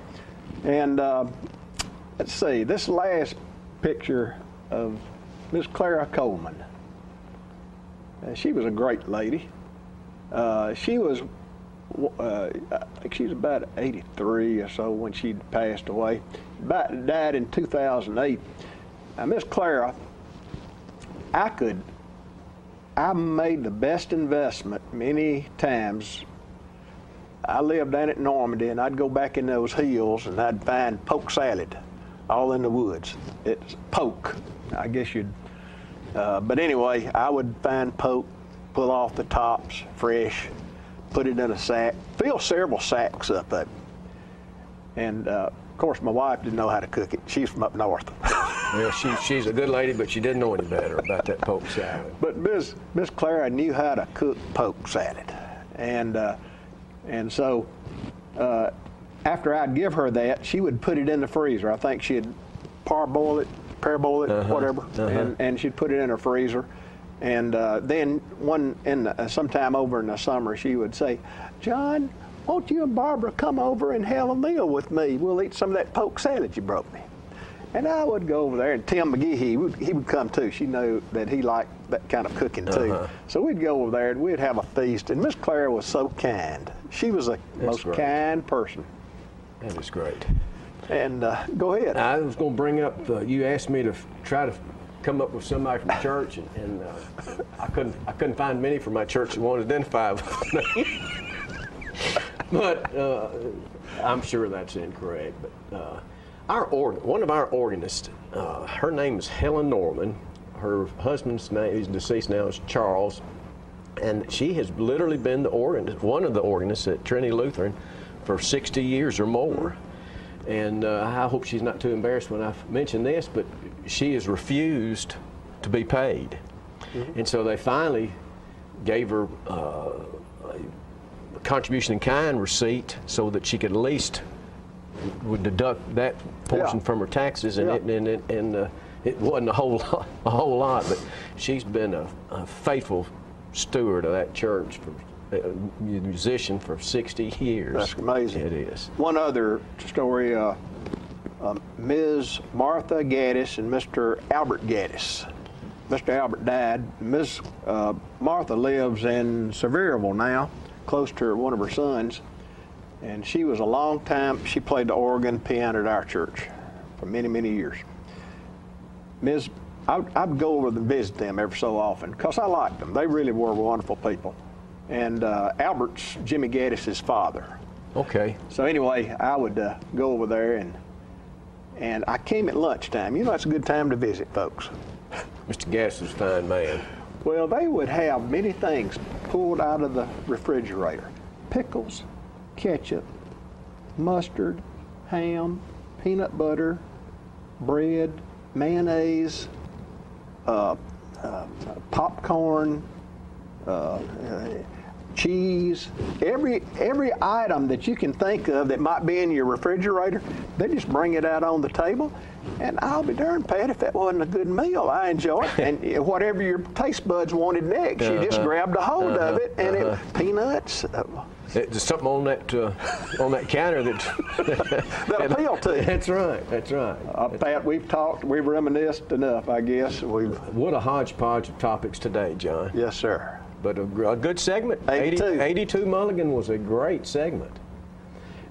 and let's see, this last picture of Miss Clara Coleman. She was a great lady. She was, I think she was about 83 or so when she passed away. Died in 2008. Now, Miss Clara, I made the best investment many times. I lived down at Normandy, and I'd go back in those hills, and I'd find poke salad all in the woods. It's poke, I guess you'd, but anyway, I would find poke, pull off the tops fresh, put it in a sack, fill several sacks up of it. And of course, my wife didn't know how to cook it. She's from up north. Yeah, she's a good lady, but she didn't know any better about that poke salad. But Miss Clara knew how to cook poke salad, and so after I'd give her that, she would put it in the freezer. I think she'd parboil it, whatever, and she'd put it in her freezer. And then sometime over in the summer, she would say, "John, won't you and Barbara come over and have a meal with me? We'll eat some of that poke salad you brought me." And I would go over there, and Tim McGee, he would come too. She knew that he liked that kind of cooking too. So we'd go over there, and we'd have a feast. And Miss Clara was so kind. She was the most kind person. That is great. And go ahead. I was going to bring up, you asked me to try to come up with somebody from church, and I couldn't find many from my church that wanted to identify with me. But I'm sure that's incorrect. But one of our organists, her name is Helen Norman. Her husband's name, he's deceased now, is Charles, and she has literally been one of the organists at Trinity Lutheran for 60 years or more. And I hope she's not too embarrassed when I mention this, but she has refused to be paid. And so they finally gave her a contribution in kind receipt so that she could at least would deduct that portion from her taxes, and it wasn't a whole lot, but she's been a faithful steward of that church, a musician for 60 years. That's amazing. It is. One other story, Ms. Martha Gaddis and Mr. Albert Gaddis. Mr. Albert died. Ms. Martha lives in Sevierville now, close to one of her sons. And she was a long time, she played the organ, piano at our church for many, many years. I'd go over and visit them every so often because I liked them. They really were wonderful people. And Albert's Jimmy Gaddis' father. Okay. So anyway, I would go over there, and I came at lunchtime. You know, it's a good time to visit folks. Mr. Gaddis is a fine man. Well, they would have many things pulled out of the refrigerator. Pickles, ketchup, mustard, ham, peanut butter, bread, mayonnaise, popcorn, cheese, every item that you can think of that might be in your refrigerator, they just bring it out on the table. And I'll be darn, Pat, if that wasn't a good meal, I enjoy it. And whatever your taste buds wanted next, you just grabbed a hold of it, and peanuts. There's something on that counter that appealed to you. That's right. That's right. Pat, we've talked, we've reminisced enough, I guess. What a hodgepodge of topics today, John. Yes, sir. But a good segment. 82 Mulligan was a great segment.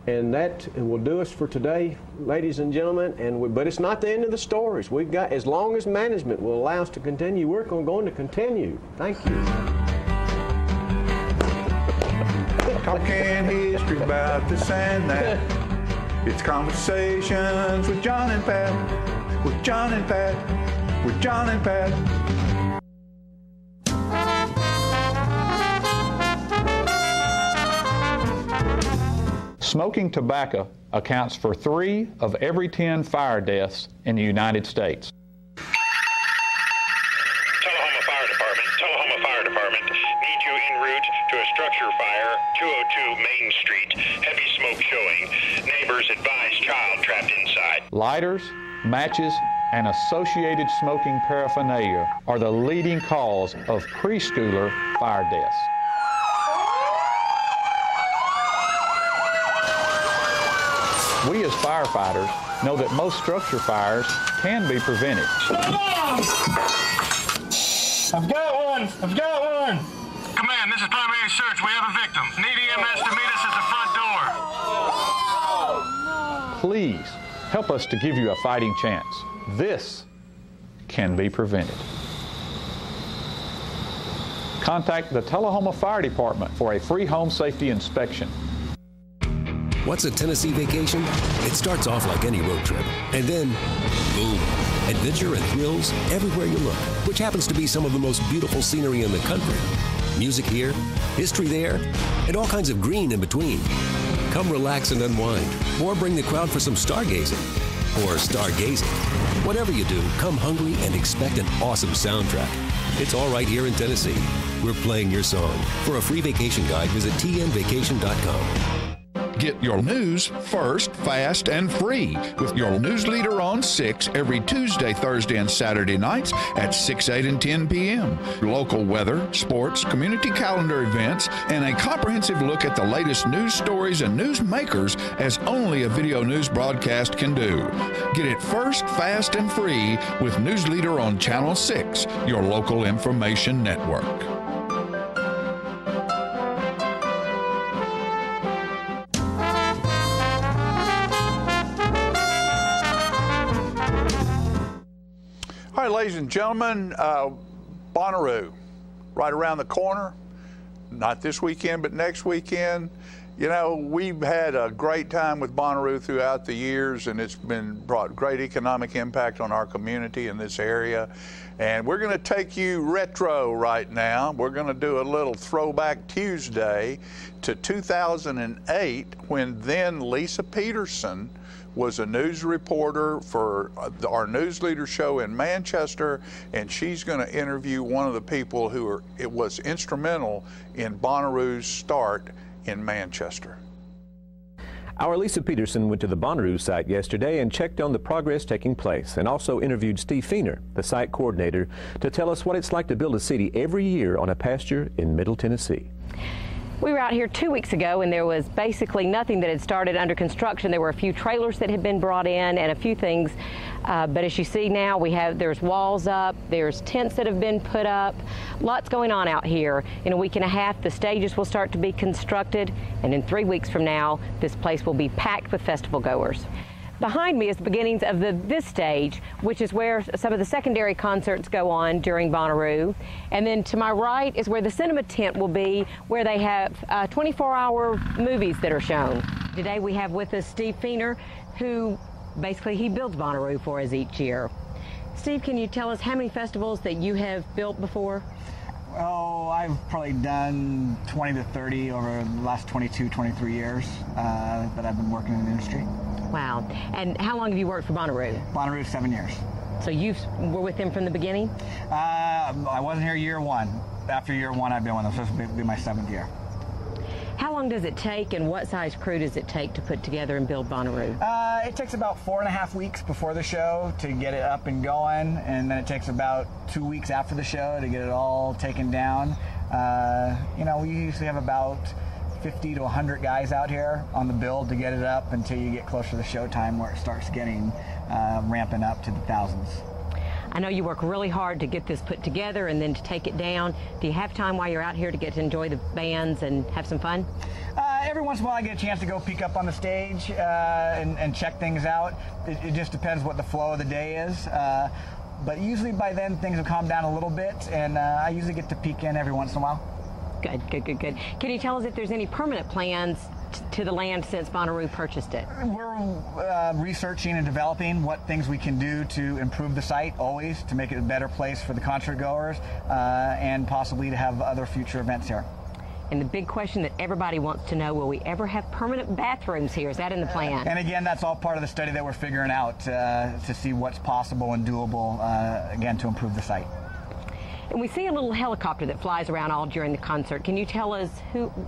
And that will do us for today, ladies and gentlemen. But it's not the end of the stories. We've got, as long as management will allow us to continue, we're going to continue. Thank you. Talking history about this and that. It's conversations with John and Pat. With John and Pat. With John and Pat. Smoking tobacco accounts for 3 of every 10 fire deaths in the United States. Tullahoma Fire Department. Need you en route to a structure fire, 202 Main Street. Heavy smoke showing. Neighbors advise child trapped inside. Lighters, matches, and associated smoking paraphernalia are the leading cause of preschooler fire deaths. We as firefighters know that most structure fires can be prevented. I've got one. I've got one. Command, this is primary search. We have a victim. Need EMS to meet us at the front door. Please help us to give you a fighting chance. This can be prevented. Contact the Tullahoma Fire Department for a free home safety inspection. What's a Tennessee vacation? It starts off like any road trip, and then, boom, adventure and thrills everywhere you look, which happens to be some of the most beautiful scenery in the country. Music here, history there, and all kinds of green in between. Come relax and unwind, or bring the crowd for some stargazing, or stargazing. Whatever you do, come hungry and expect an awesome soundtrack. It's all right here in Tennessee. We're playing your song. For a free vacation guide, visit tnvacation.com. Get your news first, fast, and free with your news leader on 6 every Tuesday, Thursday, and Saturday nights at 6, 8, and 10 p.m. Local weather, sports, community calendar events, and a comprehensive look at the latest news stories and news makers as only a video news broadcast can do. Get it first, fast, and free with News Leader on Channel 6, your local information network. All right, ladies and gentlemen, Bonnaroo, right around the corner. Not this weekend, but next weekend. You know, we've had a great time with Bonnaroo throughout the years, and it's brought great economic impact on our community in this area. And we're going to take you retro right now. We're going to do a little Throwback Tuesday to 2008, when then Lisa Peterson was a news reporter for our News Leader show in Manchester, and she's going to interview one of the people who was instrumental in Bonnaroo's start in Manchester. Our Lisa Peterson went to the Bonnaroo site yesterday and checked on the progress taking place, and also interviewed Steve Feener, the site coordinator, to tell us what it's like to build a city every year on a pasture in Middle Tennessee. We were out here 2 weeks ago, and there was basically nothing that had started under construction. There were a few trailers that had been brought in and a few things, but as you see now, there's walls up, there's tents that have been put up, lots going on out here. In a week and a half, the stages will start to be constructed, and in 3 weeks from now, this place will be packed with festival goers. Behind me is the beginnings of this stage, which is where some of the secondary concerts go on during Bonnaroo. And then to my right is where the cinema tent will be, where they have 24-hour movies that are shown. Today we have with us Steve Feener, who basically he builds Bonnaroo for us each year. Steve, can you tell us how many festivals that you have built before? Oh, I've probably done 20 to 30 over the last 22, 23 years that I've been working in the industry. Wow. And how long have you worked for Bonnaroo? Bonnaroo, 7 years. So you were with them from the beginning? I wasn't here year one. After year one, I've been with them, so this will be my 7th year. How long does it take, and what size crew does it take to put together and build Bonnaroo? It takes about 4.5 weeks before the show to get it up and going, and then it takes about 2 weeks after the show to get it all taken down. You know, we usually have about 50 to 100 guys out here on the build to get it up until you get closer to the show time, where it starts getting ramping up to the thousands. I know you work really hard to get this put together and then to take it down. Do you have time while you're out here to get to enjoy the bands and have some fun? Every once in a while I get a chance to go peek up on the stage and check things out. It just depends what the flow of the day is. But usually by then things have calmed down a little bit, and I usually get to peek in every once in a while. Good, good, good, good. Can you tell us if there's any permanent plans to the land since Bonnaroo purchased it? We're researching and developing what things we can do to improve the site, always to make it a better place for the concert goers, and possibly to have other future events here. And the big question that everybody wants to know, will we ever have permanent bathrooms here? Is that in the plan? And again, that's all part of the study that we're figuring out to see what's possible and doable, again, to improve the site. And we see a little helicopter that flies around all during the concert. Can you tell us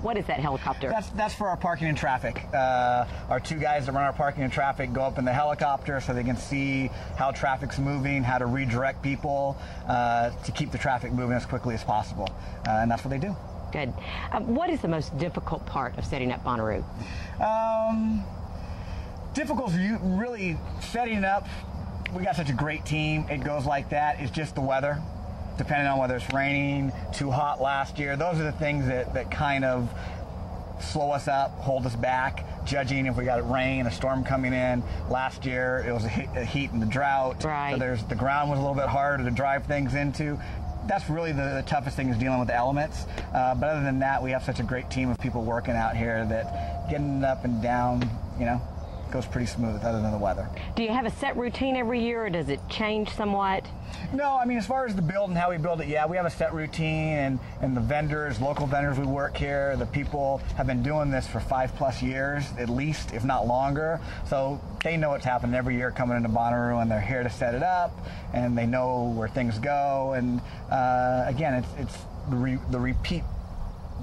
what is that helicopter? That's for our parking and traffic. Our 2 guys that run our parking and traffic go up in the helicopter so they can see how traffic's moving, how to redirect people to keep the traffic moving as quickly as possible. And that's what they do. Good. What is the most difficult part of setting up Bonnaroo? Difficult really setting up. We got such a great team. It goes like that. It's just the weather. depending on whether it's raining, too hot last year. Those are the things that kind of slow us up, hold us back, judging if we got rain, a storm coming in. Last year, it was a heat and the drought. Right. So the ground was a little bit harder to drive things into. That's really the toughest thing, is dealing with the elements. But other than that, we have such a great team of people working out here that getting up and down, goes pretty smooth, other than the weather. Do you have a set routine every year, or does it change somewhat? No, I mean, as far as the build and how we build it, yeah, we have a set routine, and the vendors, local vendors we work here, the people have been doing this for 5+ years, at least, if not longer. So they know what's happening every year coming into Bonnaroo, and they're here to set it up, and they know where things go. And again, it's the repeat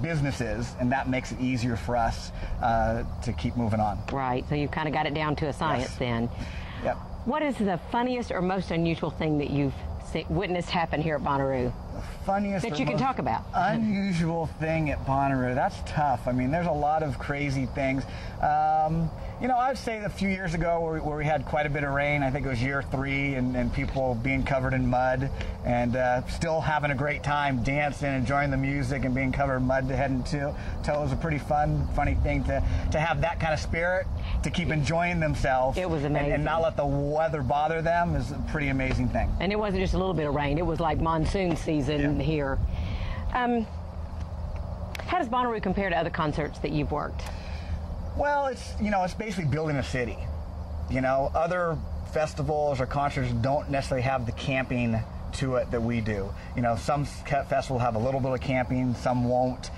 businesses, and that makes it easier for us to keep moving on. Right, so you've kind of got it down to a science. Yes. Then. Yep. What is the funniest or most unusual thing that you've witnessed happen here at Bonnaroo? The funniest that you can talk about. Unusual thing at Bonnaroo, that's tough. I mean, there's a lot of crazy things. I'd say a few years ago where we had quite a bit of rain, I think it was year 3, and people being covered in mud and still having a great time dancing, enjoying the music, and being covered in mud head and toe. It was a pretty funny thing to have that kind of spirit, to keep enjoying themselves. It was amazing. And not let the weather bother them is a pretty amazing thing. And it wasn't just a little bit of rain, it was like monsoon season here. How does Bonnaroo compare to other concerts that you've worked? Well, it's basically building a city. Other festivals or concerts don't necessarily have the camping to it that we do. Some festivals have a little bit of camping, some won't.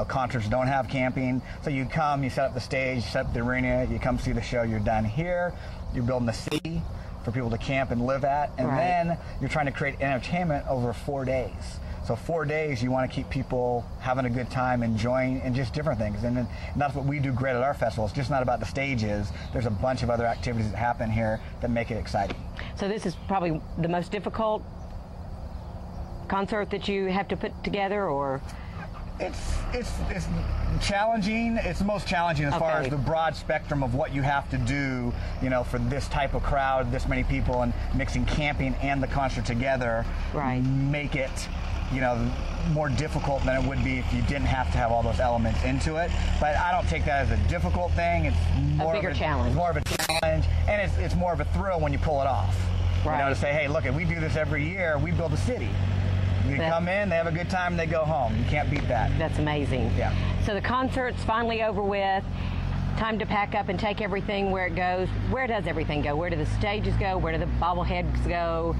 Concerts don't have camping. So you come, you set up the stage, you set up the arena, you come see the show, you're done here. You're building a city for people to camp and live at, and then you're trying to create entertainment over 4 days. So 4 days, you want to keep people having a good time, enjoying, and just different things. And that's what we do great at our festival. It's just not about the stages. There's a bunch of other activities that happen here that make it exciting. So this is probably the most difficult concert that you have to put together, or? It's challenging. It's the most challenging as far as the broad spectrum of what you have to do, for this type of crowd, this many people, and mixing camping and the concert together. Right. Make it more difficult than it would be if you didn't have to have all those elements into it. But I don't take that as a difficult thing. It's more a bigger challenge. It's more of a challenge, and it's more of a thrill when you pull it off. Right. To say, hey, look, if we do this every year, we build a city. You come in, they have a good time, and they go home. You can't beat that. That's amazing. Yeah. So the concert's finally over with. Time to pack up and take everything where it goes. Where does everything go? Where do the stages go? Where do the bobbleheads go?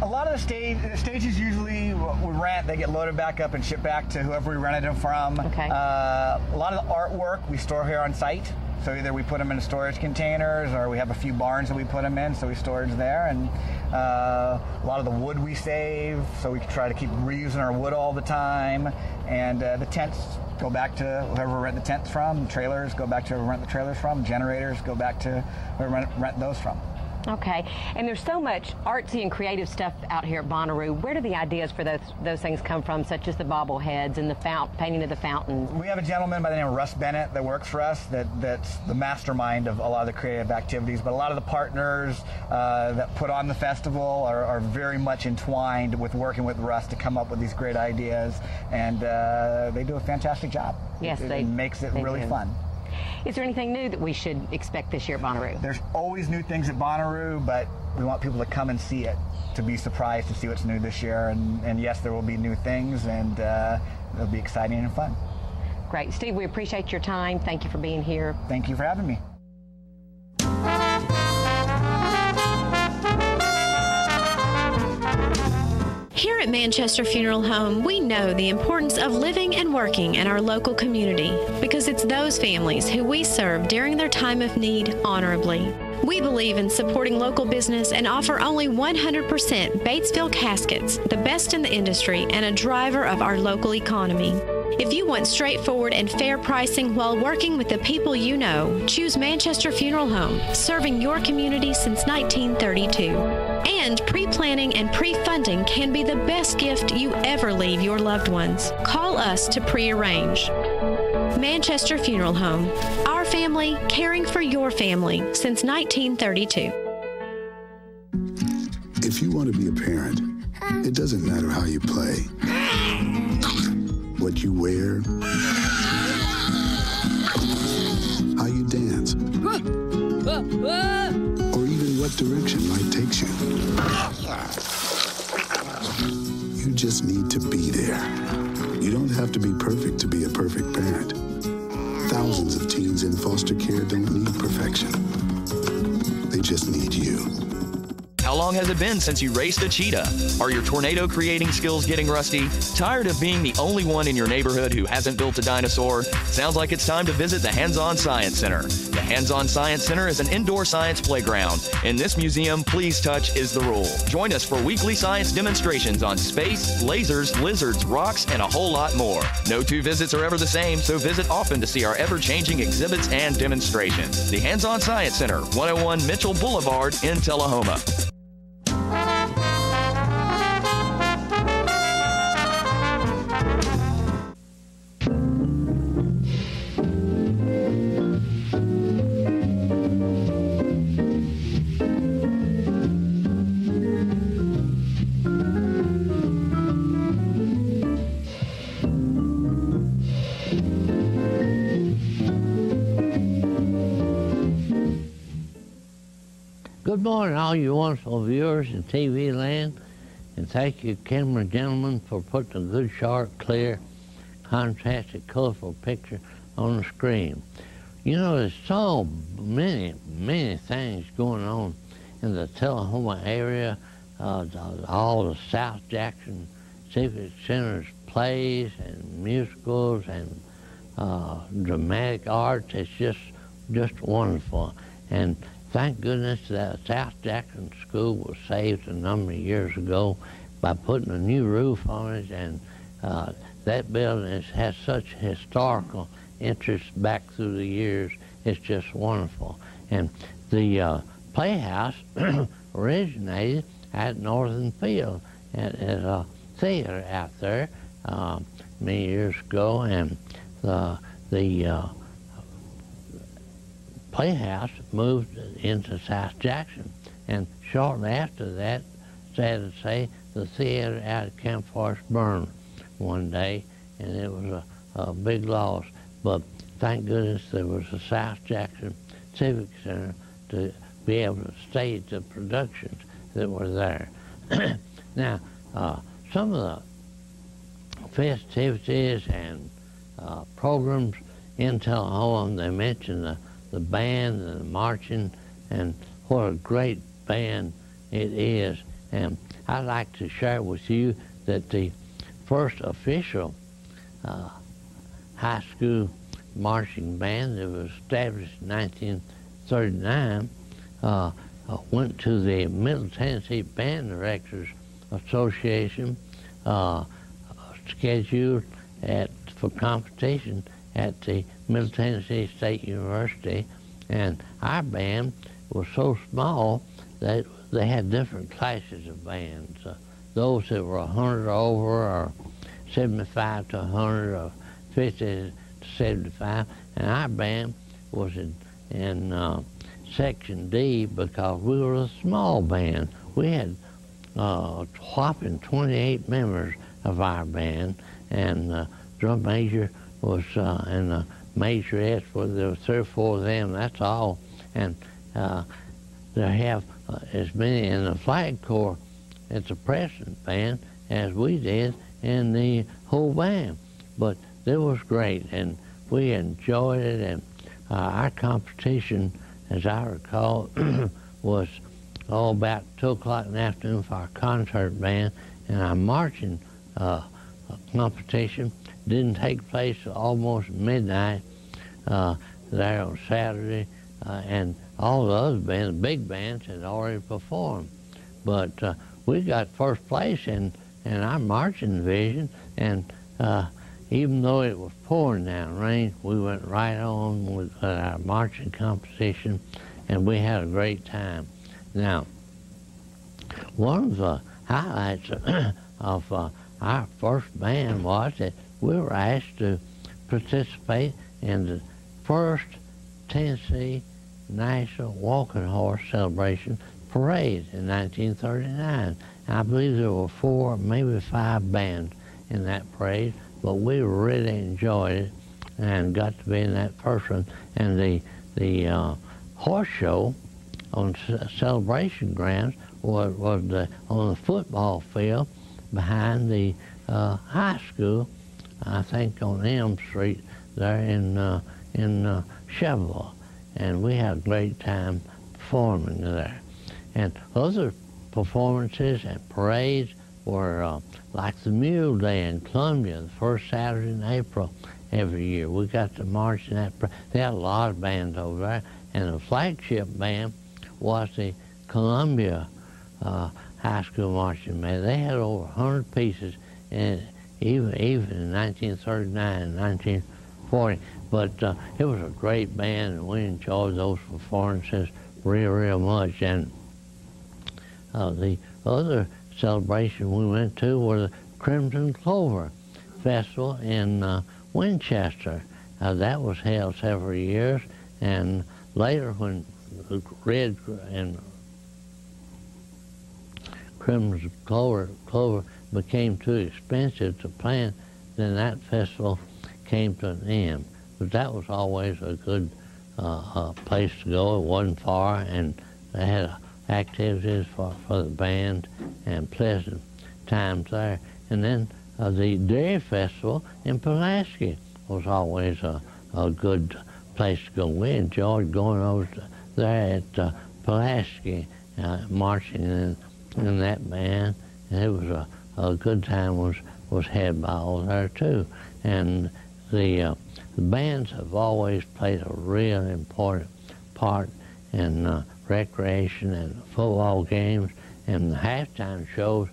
A lot of the stages usually we rent, they get loaded back up and shipped back to whoever we rented them from. Okay. A lot of the artwork we store here on site. So either we put them in storage containers, or we have a few barns that we put them in, so we storage there. And a lot of the wood we save, so we try to keep reusing our wood all the time. And the tents go back to whoever we rent the tents from. Trailers go back to whoever we rent the trailers from. Generators go back to whoever we rent those from. Okay, and there's so much artsy and creative stuff out here at Bonnaroo. Where do the ideas for those things come from, such as the bobbleheads and the painting of the fountain? We have a gentleman by the name of Russ Bennett that works for us, that's the mastermind of a lot of the creative activities. But a lot of the partners that put on the festival are very much entwined with working with Russ to come up with these great ideas, and they do a fantastic job. Yes, it makes it really fun. Is there anything new that we should expect this year at Bonnaroo? There's always new things at Bonnaroo, but we want people to come and see it, to be surprised to see what's new this year. And yes, there will be new things, and it'll be exciting and fun. Great. Steve, we appreciate your time. Thank you for being here. Thank you for having me. Here at Manchester Funeral Home, we know the importance of living and working in our local community, because it's those families who we serve during their time of need honorably. We believe in supporting local business and offer only 100% Batesville caskets, the best in the industry and a driver of our local economy. If you want straightforward and fair pricing while working with the people you know, choose Manchester Funeral Home, serving your community since 1932. And pre-planning and pre-funding can be the best gift you ever leave your loved ones. Call us to pre-arrange. Manchester Funeral Home. Our family, caring for your family since 1932. If you want to be a parent, it doesn't matter how you play, what you wear, how you dance, or even what direction life takes you. You just need to be there. You don't have to be perfect to be a perfect parent. Thousands of teens in foster care don't need perfection. They just need you. How long has it been since you raced a cheetah? Are your tornado creating skills getting rusty? Tired of being the only one in your neighborhood who hasn't built a dinosaur? Sounds like it's time to visit the Hands-On Science Center. The Hands-On Science Center is an indoor science playground. In this museum, please touch is the rule. Join us for weekly science demonstrations on space, lasers, lizards, rocks, and a whole lot more. No two visits are ever the same, so visit often to see our ever-changing exhibits and demonstrations. The Hands-On Science Center, 101 Mitchell Boulevard in Tullahoma. Good morning, all you wonderful viewers in TV land, and thank you, camera gentlemen, for putting a good, sharp, clear, contrasted, colorful picture on the screen. You know, there's so many things going on in the Tullahoma area, all the South Jackson Civic Center's plays and musicals and dramatic arts. It's just wonderful. And thank goodness that South Jackson School was saved a number of years ago by putting a new roof on it, and that building has such historical interest back through the years. It's just wonderful. And the Playhouse originated at Northern Field at a theater out there many years ago, and the Playhouse moved into South Jackson, and shortly after that, sad to say, the theater out at Camp Forest burned one day, and it was a big loss. But thank goodness there was a South Jackson Civic Center to be able to stage the productions that were there. Now, some of the festivities and programs in Tullahoma, they mentioned the band and the marching, and what a great band it is. And I'd like to share with you that the first official high school marching band that was established in 1939 went to the Middle Tennessee Band Directors Association, scheduled for competition at the Middle Tennessee State University, and our band was so small that they had different classes of bands. Those that were 100 or over, or 75 to 100, or 50 to 75, and our band was in Section D because we were a small band. We had a whopping 28 members of our band, and the drum major was and the majorette, there were 3 or 4 of them, that's all. And they have as many in the flag corps at the Preston band as we did in the whole band. But it was great, and we enjoyed it, and our competition, as I recall, was all about 2 o'clock in the afternoon for our concert band, and our marching competition didn't take place till almost midnight there on Saturday, and all the other bands, the big bands, had already performed. But we got first place in our marching division, and even though it was pouring down rain, we went right on with our marching competition, and we had a great time. Now, one of the highlights of our first band was that we were asked to participate in the first Tennessee National Walking Horse Celebration parade in 1939. And I believe there were 4, maybe 5 bands in that parade, but we really enjoyed it and got to be in that first one. And the horse show on Celebration Grounds was on the football field behind the high school, I think on Elm Street there in Chevrolet. And we had a great time performing there. And other performances and parades were like the Mule Day in Columbia, the first Saturday in April every year. We got to march in that. They had a lot of bands over there, and the flagship band was the Columbia High School Marching Band. They had over 100 pieces, and even in 1939 and 1940. But it was a great band, and we enjoyed those performances real much. And the other celebration we went to was the Crimson Clover Festival in Winchester. That was held several years, and later when the red and Crimson Clover became too expensive to plant, then that festival came to an end. But that was always a good place to go. It wasn't far, and they had activities for the band and pleasant times there. And then the Dairy Festival in Pulaski was always a good place to go. We enjoyed going over there at Pulaski, marching in that band, and it was a good time was had by all there too. And the bands have always played a real important part in recreation and football games, and the halftime shows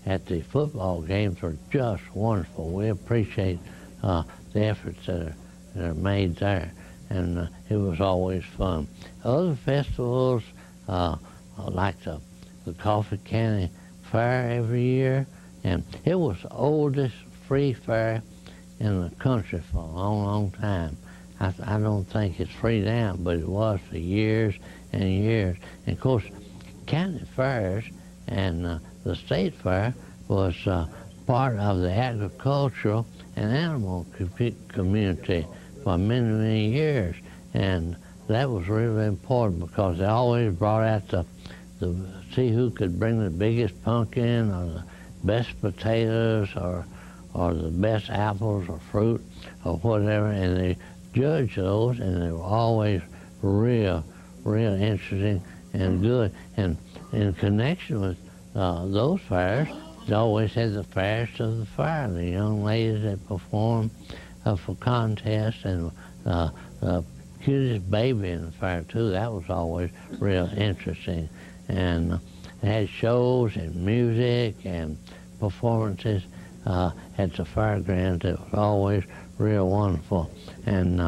at the football games are just wonderful. We appreciate the efforts that are made there, and it was always fun. Other festivals, like the Coffee County Fair every year, and it was the oldest free fair in the country for a long time. I don't think it's free now, but it was for years and years. And of course, county fairs and the state fair was part of the agricultural and animal community for many years. And that was really important because they always brought out the see who could bring the biggest pumpkin or the best potatoes or the best apples or fruit or whatever, and they judged those, and they were always real interesting and good. And in connection with those fairs, they always had the fairest of the fair, the young ladies that performed for contests, and the cutest baby in the fair too. That was always real interesting. And they had shows and music and performances at the fairgrounds. It was always real wonderful. And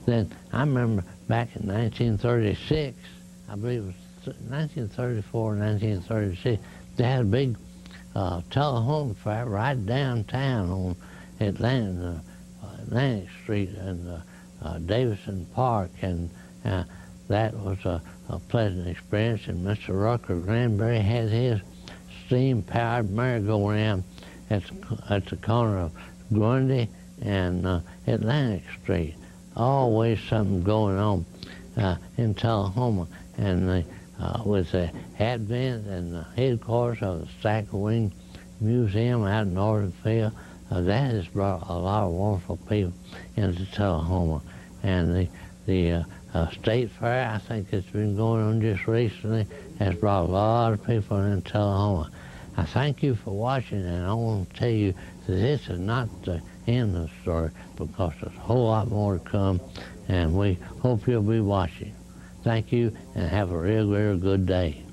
then I remember back in 1936, I believe it was 1934 or 1936, they had a big Tullahoma fair right downtown on Atlantic Street and Davison Park, and that was a pleasant experience. And Mr. Rucker Granberry had his steam-powered merry-go-round at the corner of Grundy and Atlantic Street. Always something going on in Tullahoma. And with the advent and the headquarters of the Stack Wing Museum out in Northfield, that has brought a lot of wonderful people into Tullahoma. And the State Fair, I think it's been going on just recently, has brought a lot of people into Tullahoma. I thank you for watching, and I want to tell you that this is not the end of the story, because there's a whole lot more to come, and we hope you'll be watching. Thank you, and have a real good day.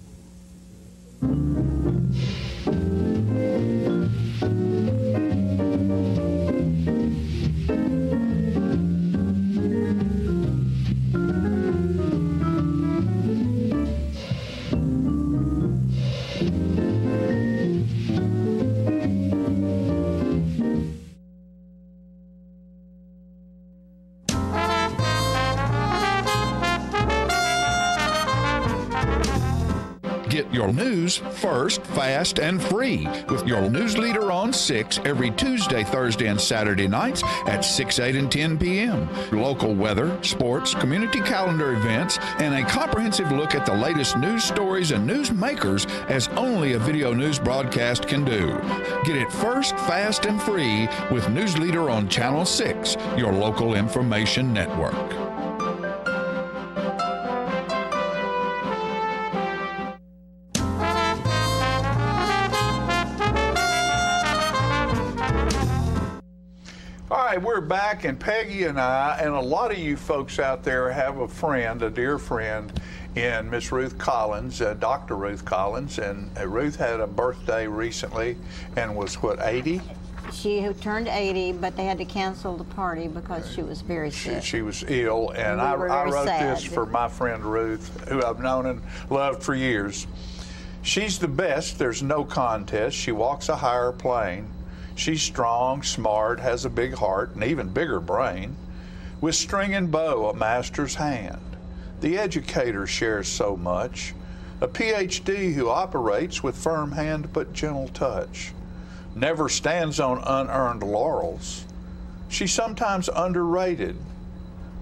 your news first, fast, and free with your news leader on 6 every Tuesday, Thursday, and Saturday nights at 6, 8, and 10 p.m. Local weather, sports, community calendar events, and a comprehensive look at the latest news stories and news makers as only a video news broadcast can do. Get it first, fast, and free with News Leader on Channel 6, your local information network. All right, we're back, and Peggy and I, and a lot of you folks out there have a friend, a dear friend, in Miss Ruth Collins, Dr. Ruth Collins, and Ruth had a birthday recently and was, what, 80? She turned 80, but they had to cancel the party because she was very sick. She was ill, and I wrote this for my friend Ruth, who I've known and loved for years. She's the best, there's no contest. She walks a higher plane. She's strong, smart, has a big heart, and even bigger brain. With string and bow, a master's hand. The educator shares so much. A PhD who operates with firm hand but gentle touch. Never stands on unearned laurels. She's sometimes underrated.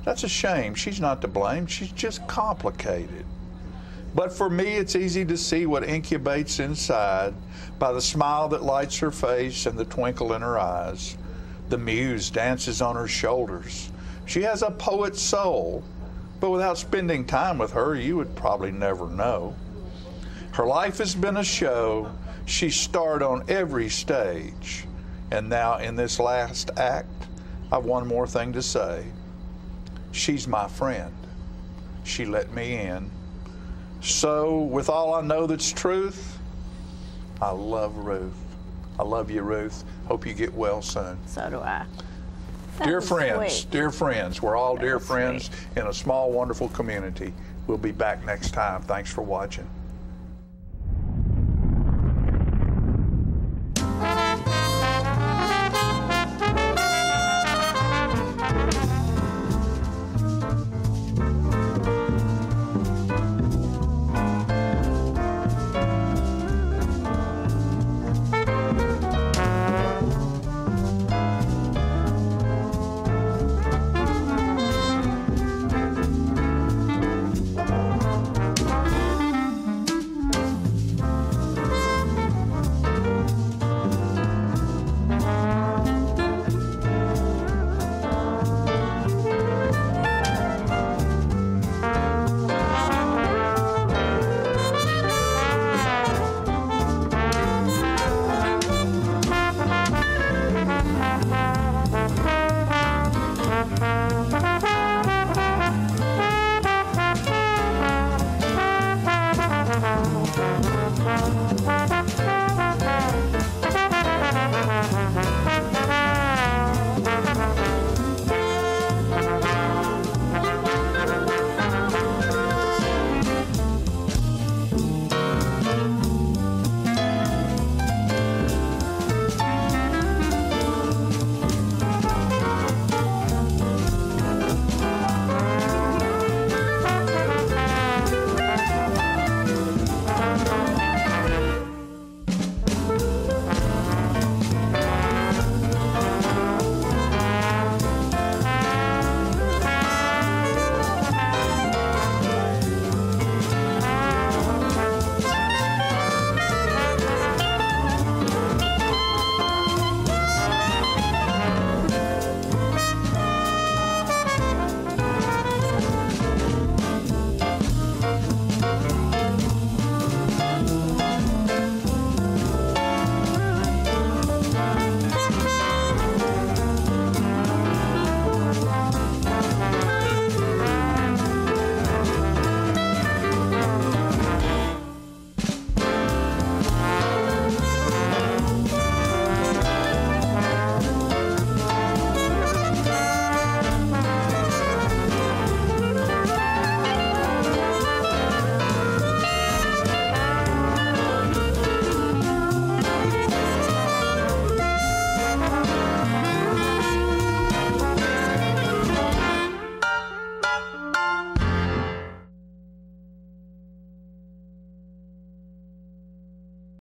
That's a shame. She's not to blame. She's just complicated. But for me, it's easy to see what incubates inside by the smile that lights her face and the twinkle in her eyes. The muse dances on her shoulders. She has a poet's soul, but without spending time with her, you would probably never know. Her life has been a show. She starred on every stage. And now in this last act, I've one more thing to say. She's my friend. She let me in. So, with all I know that's truth, I love Ruth. I love you, Ruth. Hope you get well soon. So do I. Dear friends, we're all dear friends in a small, wonderful community. We'll be back next time. Thanks for watching.